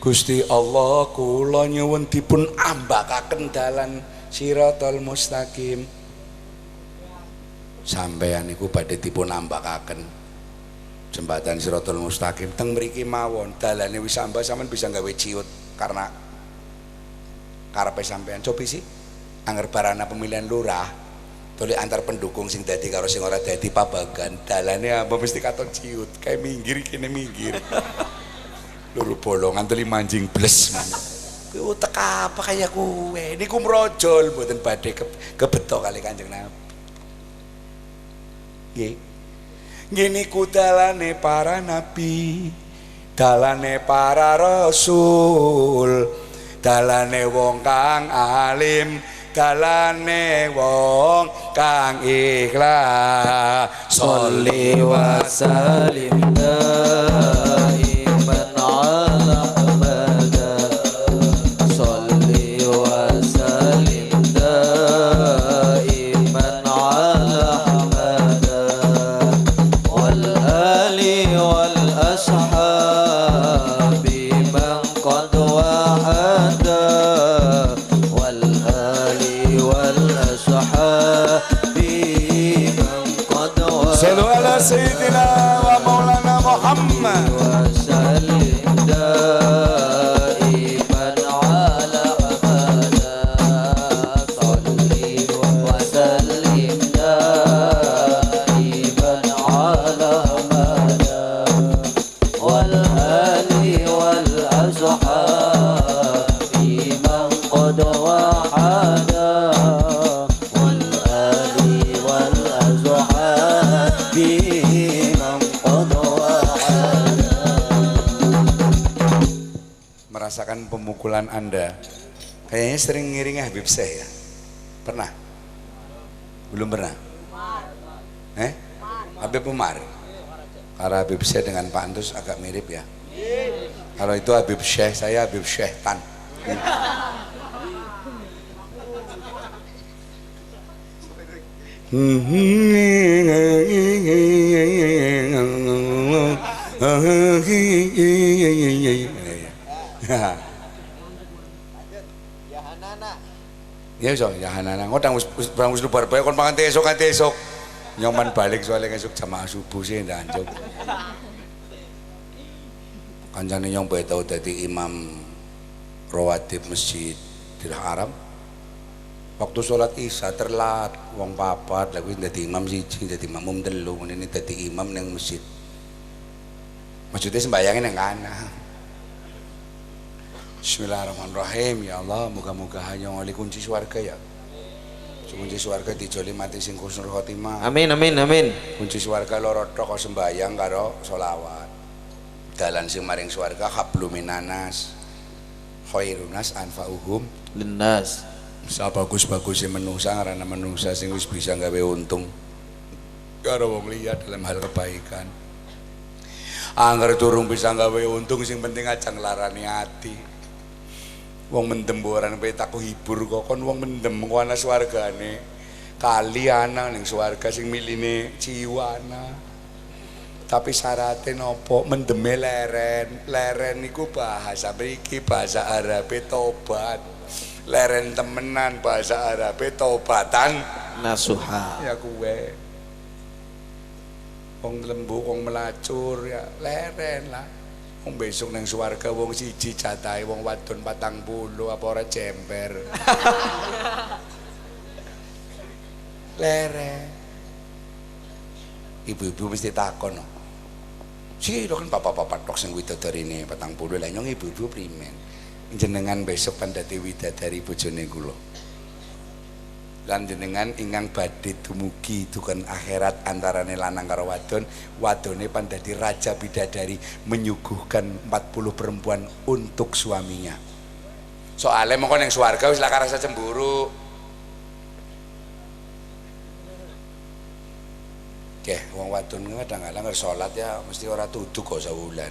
Gusti Allah kula nyuwun dipun ambakaken dalan Siratal Mustaqim sampeyan niku badhe dipun ambakaken jembatan Siratal Mustaqim teng mriki mawon dalane wis ambah sampean bisa gawe ciut karena karepe sampeyan coba sih angger barana pemilihan lurah tuli antar pendukung sing dadi karo sing ora dadi pabagan dalane apa mesti katon ciut kayak minggir kene minggir luru bolongan tuli manjing bles kuwi teka apa kaya kuwe niku mrojol mboten badhe kebetok kali Kanjeng Nabi nggih niku dalane para nabi dalane para rasul dalane wong kang alim dalane wong kang ikhlas sholli wa sallim daiman ala Muhammad sholli wa sallim daiman ala Muhammad wal ali wal ashabi man qad wahada wal Sallu ala Sayyidina wa Maulana Muhammad wa sallim daiman ala Muhammad salli wa sallim daiman ala Muhammad wal ali wal azhabi man qad wahada merasakan pemukulan Anda kayaknya sering ngiringi Habib Syekh ya pernah? belum pernah? Habib Umar karena Habib Syekh dengan Pak Antus agak mirip ya kalau itu Habib Syekh saya Habib Syekh Tan ya so ya hanana ngodang wis lubar bae kon pangan esuk nyoman balik soalnya esuk jamaah subuh sih ndanjuk kancane nyong bae tau dadi imam rawatib Masjidil Haram waktu sholat isya terlat wong papat lha kuwi dadi imam siji dadi makmum telu ngene dadi imam ning masjid maksudnya sembayange nang kana Bismillahirrahmanirrahim ya Allah moga-moga hanya oleh kunci swarga ya kunci swarga dijoli mati sing husnul khotimah amin amin amin kunci swarga loro tok sembayang karo sholawat dalan sing maring swarga hablum minanas khairunas anfa'uhum linnas sabagus-bagusé menungsa karena menungsa sing wis bisa gawe untung karo wong liya dalam hal kebaikan angger durung bisa gawe untung sing penting aja nglarani ati wong mendem boran pe tak hibur kok kon wong mendem kok ana swargane kali ana ning swarga sing miline jiwana tapi syaratnya nopo mendeme leren niku bahasa mriki bahasa Arabe tobat leren temenan bahasa Arabe tobatan nasuha. Ya kuwe. Wong lembu, wong melacur ya leren lah. Wong besok nang swarga wong siji jatahe wong wadon 40 apa ora jember. Leren. Ibu-ibu mesti takon. Si lho kan bapak-bapak tok sing widadarine 40 lah nyong ibu-ibu primen. Jenengan besok kan dadi widadari bojone kula. Lan jenengan ingkang badhe dumugi dukan akhirat antarane lanang karo wadon, wadone pan dadi raja bidadari menyuguhkan 40 perempuan untuk suaminya. Soale mengko ning swarga wis lak rasa cemburu. Wong wadon kadang-kadang salat ya mesti ora tudu kok sawulan.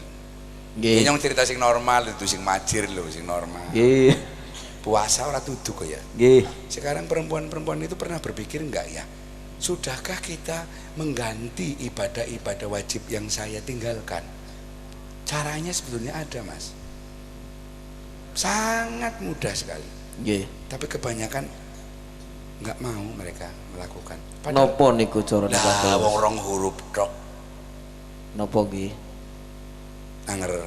Nggih. Nyong cerita sing normal itu sing majir lho, sing normal. Nggih. Puasa ora tudu kok ya. Nggih. Sekarang perempuan-perempuan itu pernah berpikir enggak ya? Sudahkah kita mengganti ibadah-ibadah wajib yang saya tinggalkan? Caranya sebetulnya ada, Mas. Sangat mudah sekali. Nggih. Tapi kebanyakan enggak mau mereka melakukan. Napa niku cara niku? Wong rong huruf tok. Napa nggih? Anger.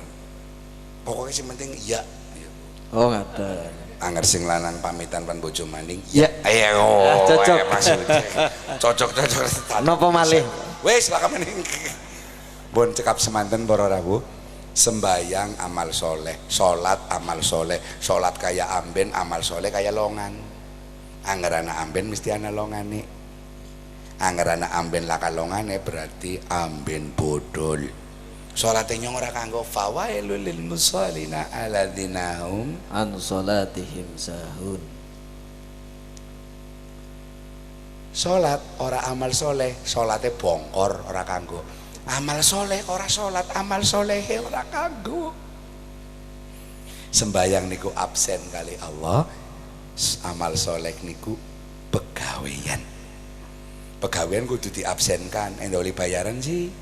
Pokoknya sing penting iya. Oh, ngaten. Anger sing lanang pamitan pan bojo maning. Ya. Ayo. Cocok. Cocok. Napa malih? Wis lak maning. Bon cekap semanten para rawuh. Sembayang amal soleh, salat amal soleh, salat kaya amben, amal soleh kaya longan. Anger ana amben mesti ana longane. Anger ana amben lakalongane berarti amben bodol. Salate nyong ora kanggo fawailul lil musallina alladzina hum an salatihim sahun. Salat ora amal soleh, salate bongkor ora kanggo. Amal soleh ora salat, amal solehe ora kanggo. Sembayang niku absen kali Allah, amal soleh niku pegawean. Pegawaian kudu diabsenkan, endoli bayaran sih.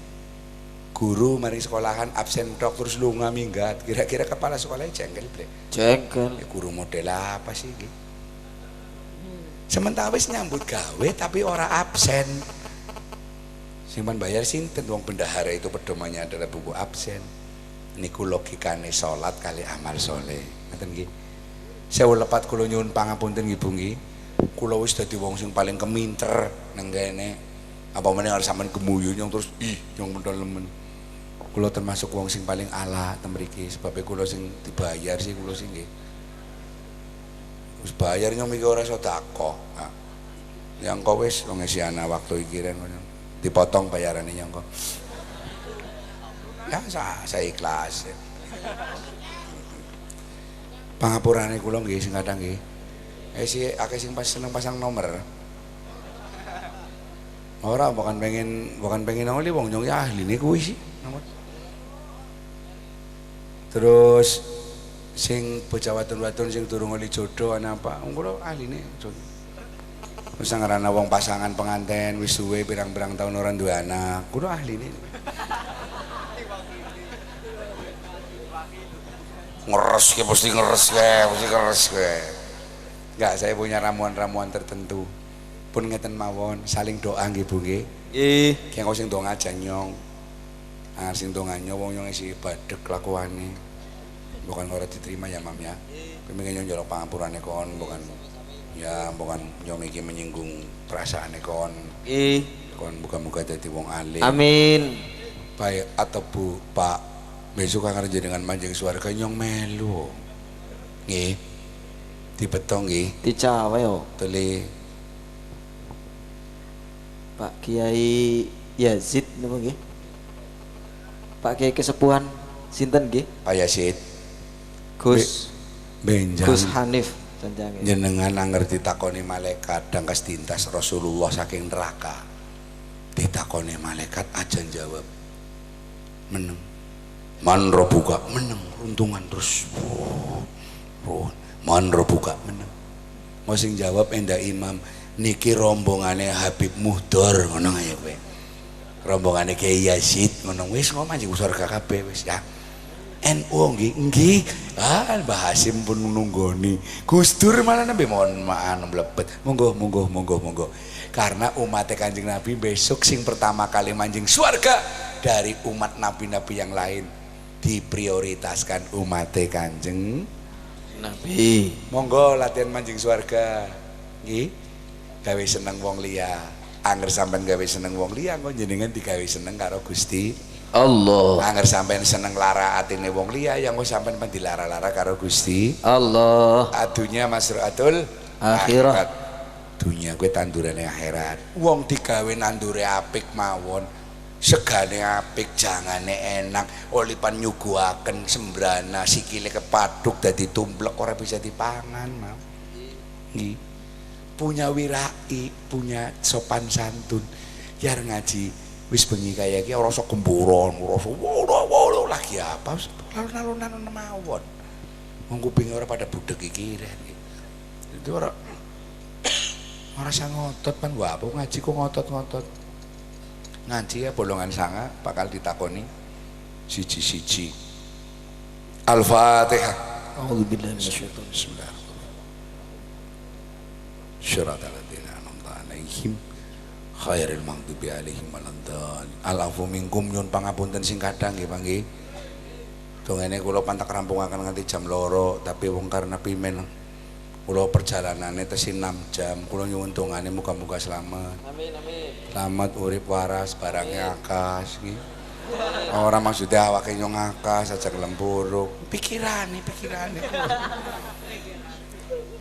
Guru mari sekolahan absen tok terus lunga minggat. Kira-kira kepala sekolahnya jengkel ble. Jengkel. Ya, guru model apa sih gitu? Sementara wis nyambut gawe tapi ora absen. Simpan bayar sinten wong bendahara itu pedomannya adalah buku absen. Niku logikane salat kali amal soleh. Ngoten nggih. Sewu lepat kula nyuwun pangapunten nggih Bu nggih. Kula wis dadi wong sing paling keminter nang kene. Apa meneh arep sampean gemuyu nyong terus nyong mentel-men. Kula termasuk wong sing paling ala ten mriki sebab kula sing dibayar sih kula sing nggih. Wis bayar nyong iki ora sedekah. Yang kok wis wong isi ana waktu iki ren dipotong bayarane nyong kok. Ya saya ikhlas. Pangapurane kula nggih sing kadang nggih. Si akeh sing pas seneng pasang nomor. Ora bukan pengen oli wong nyong ya ahline kuwi sih nomor. Terus sing bocah wadon-wadon sing durung oli jodoh ana apa? Wong kula ahline jodoh. Terus ngarana wong pasangan penganten wis suwe pirang-pirang tahun ora duwe anak. Kula ahline. Ngeres ke mesti ngeres ke. Enggak, saya punya ramuan-ramuan tertentu. Pun ngeten mawon, saling doa nggih Bu nggih. Nggih. Ki engko sing donga aja nyong. Sing donganyo wong nyong isi badhek lakuane. Bukan ora diterima ya Mam ya. Kowe mengko nyolok pangapurane kon bukan ya bukan nyong iki menyinggung perasaane kon. Nggih. Kon muga-muga dadi wong alim. Amin. Baik atau Bu, Pak, besok akan jenengan manjing swarga nyong melu. Nggih. Dibetong nggih. Dicawe yo. Tuli Pak Kiai Yazid napa nggih? Pak Kiai kesepuhan sinten nggih? Pak Yazid. Gus Benjang. Gus Hanif janjange. Jenengan anger ditakoni malaikat dangkas tintas Rasulullah saking neraka. Ditakoni malaikat aja jawab. Meneng. Man robuka meneng runtungan terus. Man robuka meneng. Mau sing jawab endah imam niki rombongane Habib Muhdor ngono ae kowe. Rombongane Kiai Yazid ngono wis ngomong manjing surga kabeh wis ya. NU nggih. Mbah Hasim pun nunggoni. Gus Dur malah nembe mohon maaf mlebet. Monggo. Karena umat Kanjeng Nabi besok sing pertama kali manjing swarga dari umat nabi-nabi yang lain diprioritaskan umat Kanjeng Nabi. Monggo latihan manjing swarga. Nggih. Gawe seneng wong liya. Angger sampean gawe seneng wong liya kok jenengan digawe seneng karo Gusti Allah. Angger sampean seneng lara atine wong liya yang kok sampean pen dilara-lara karo Gusti Allah. Adunya masruatul Akhirat. Dunia gue tandurane akhirat. Wong digawe nandure apik mawon. Segane apik, jangane enak, olipan nyuguhaken sembrana, sikile kepaduk dadi tumplek ora bisa dipangan, mau. Nggih. Punya wirai, punya sopan santun. Yar ngaji wis bengi kaya iki ora sok gemboron, ora sok wow lagi apa alun-alunan mawon. Wong kupinge ora pada budek iki rek. Itu ora sang ngotot pan wae ngaji kok ngotot-ngotot. Ngaji ya bolongan sanga bakal ditakoni siji-siji. Al-Fatihah. A'udzubillahi minasyaitonir rajim. Syiratal ladzina an'amta 'alaihim khairil maghdubi 'alaihim waladdallin. Alafu minkum nyun pangapunten sing kadang nggih panggih. Dongene kula pantak rampungaken nganti jam 2 tapi wong karena pimen kula perjalanane tesi 6 jam. Kula nyuwun dongane muga-muga selamat. Amin. Selamat urip waras barangnya akas nggih. Ora maksudnya awake nyong akas aja lempuruk. Pikirane.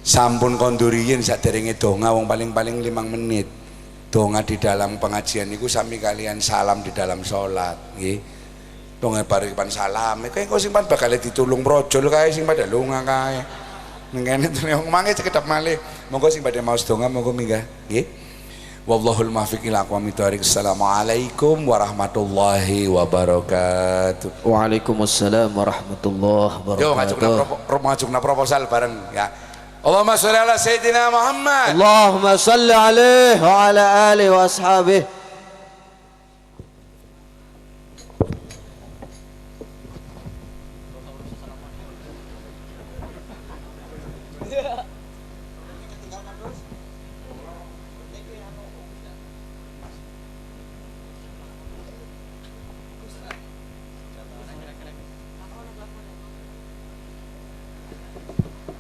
Sampun konduriyin saderenge donga wong paling-paling 5 menit. Donga di dalam pengajian niku sami kalian salam di dalam salat nggih. Donga baripan salam kowe sing pan bakal ditulung projol kae sing pada lunga kae. Ngene to mangke cekedap malih. Monggo sing badhe maos donga monggo minggah nggih. Wallahul muwaffiq ila aqwamit thoriq. Assalamualaikum warahmatullahi wabarakatuh. Waalaikumsalam warahmatullahi wabarakatuh. Yo ngajukna proposal bareng ya. Allahumma sholli ala sayyidina Muhammad. Allahumma sholli alaihi wa ala alihi wa ashabihi.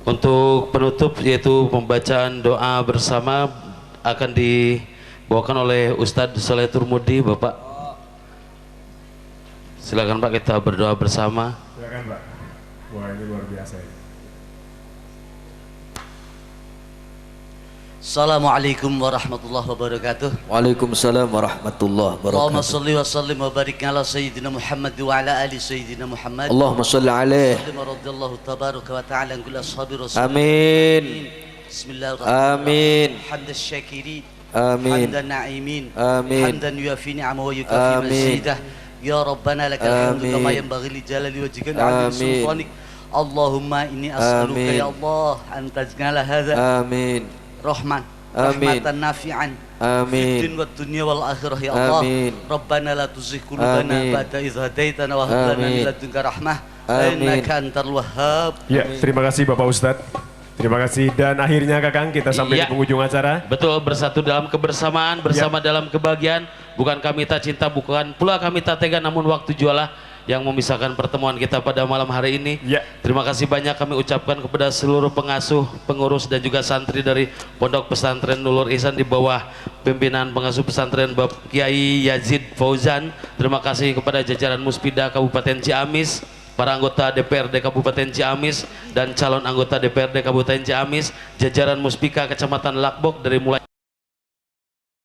Untuk penutup yaitu pembacaan doa bersama akan dibawakan oleh Ustadz Soleh Turmudi. Bapak silakan Pak, kita berdoa bersama. Silakan Pak. Wah ini luar biasa ya. Assalamualaikum warahmatullahi wabarakatuh. Waalaikumsalam warahmatullahi Allahumma wabarakatuh. salli wa sallim wa barik ala sayyidina Muhammad wa ala ali sayyidina Muhammad. Allahumma salli alaihi. Radhiyallahu tabaraka wa ta'ala an kulli ashabi rasul. Amin. Bismillahirrahmanirrahim. Amin. Hamdas syakirin. Amin. Hamdan na'imin. Amin. Hamdan yuafi ni'amahu wa yukafi Amin. mazidah. Ya Rabbana lakal hamdu Amin. kama yanbaghi li jalali wajhika wa 'azimi Amin. sultanik. Allahumma inni as'aluka Amin. ya Allah an taj'ala hadza Amin. rahman Amin. rahmatan nafi'an Amin. Fiddin wa dunya wal akhirah ya Allah. Amin. Rabbana la tuzigh qulubana Amin. ba'da idh hadaitana wa hab lana min Amin. ladunka rahmah Amin. innaka antal wahhab. Ya, terima kasih Bapak Ustadz. Terima kasih dan akhirnya Kakang kita sampai Iya. di penghujung acara. Betul, bersatu dalam kebersamaan, bersama dalam kebahagiaan. Bukan kami tak cinta, bukan pula kami tak tega, namun waktu jualah yang memisahkan pertemuan kita pada malam hari ini. Ya. Terima kasih banyak kami ucapkan kepada seluruh pengasuh, pengurus dan juga santri dari Pondok Pesantren Nurul Ihsan di bawah pimpinan pengasuh pesantren Bapak Kiai Yazid Fauzan. Terima kasih kepada jajaran Muspida Kabupaten Ciamis, para anggota DPRD Kabupaten Ciamis dan calon anggota DPRD Kabupaten Ciamis, jajaran Muspika Kecamatan Lakbok dari mulai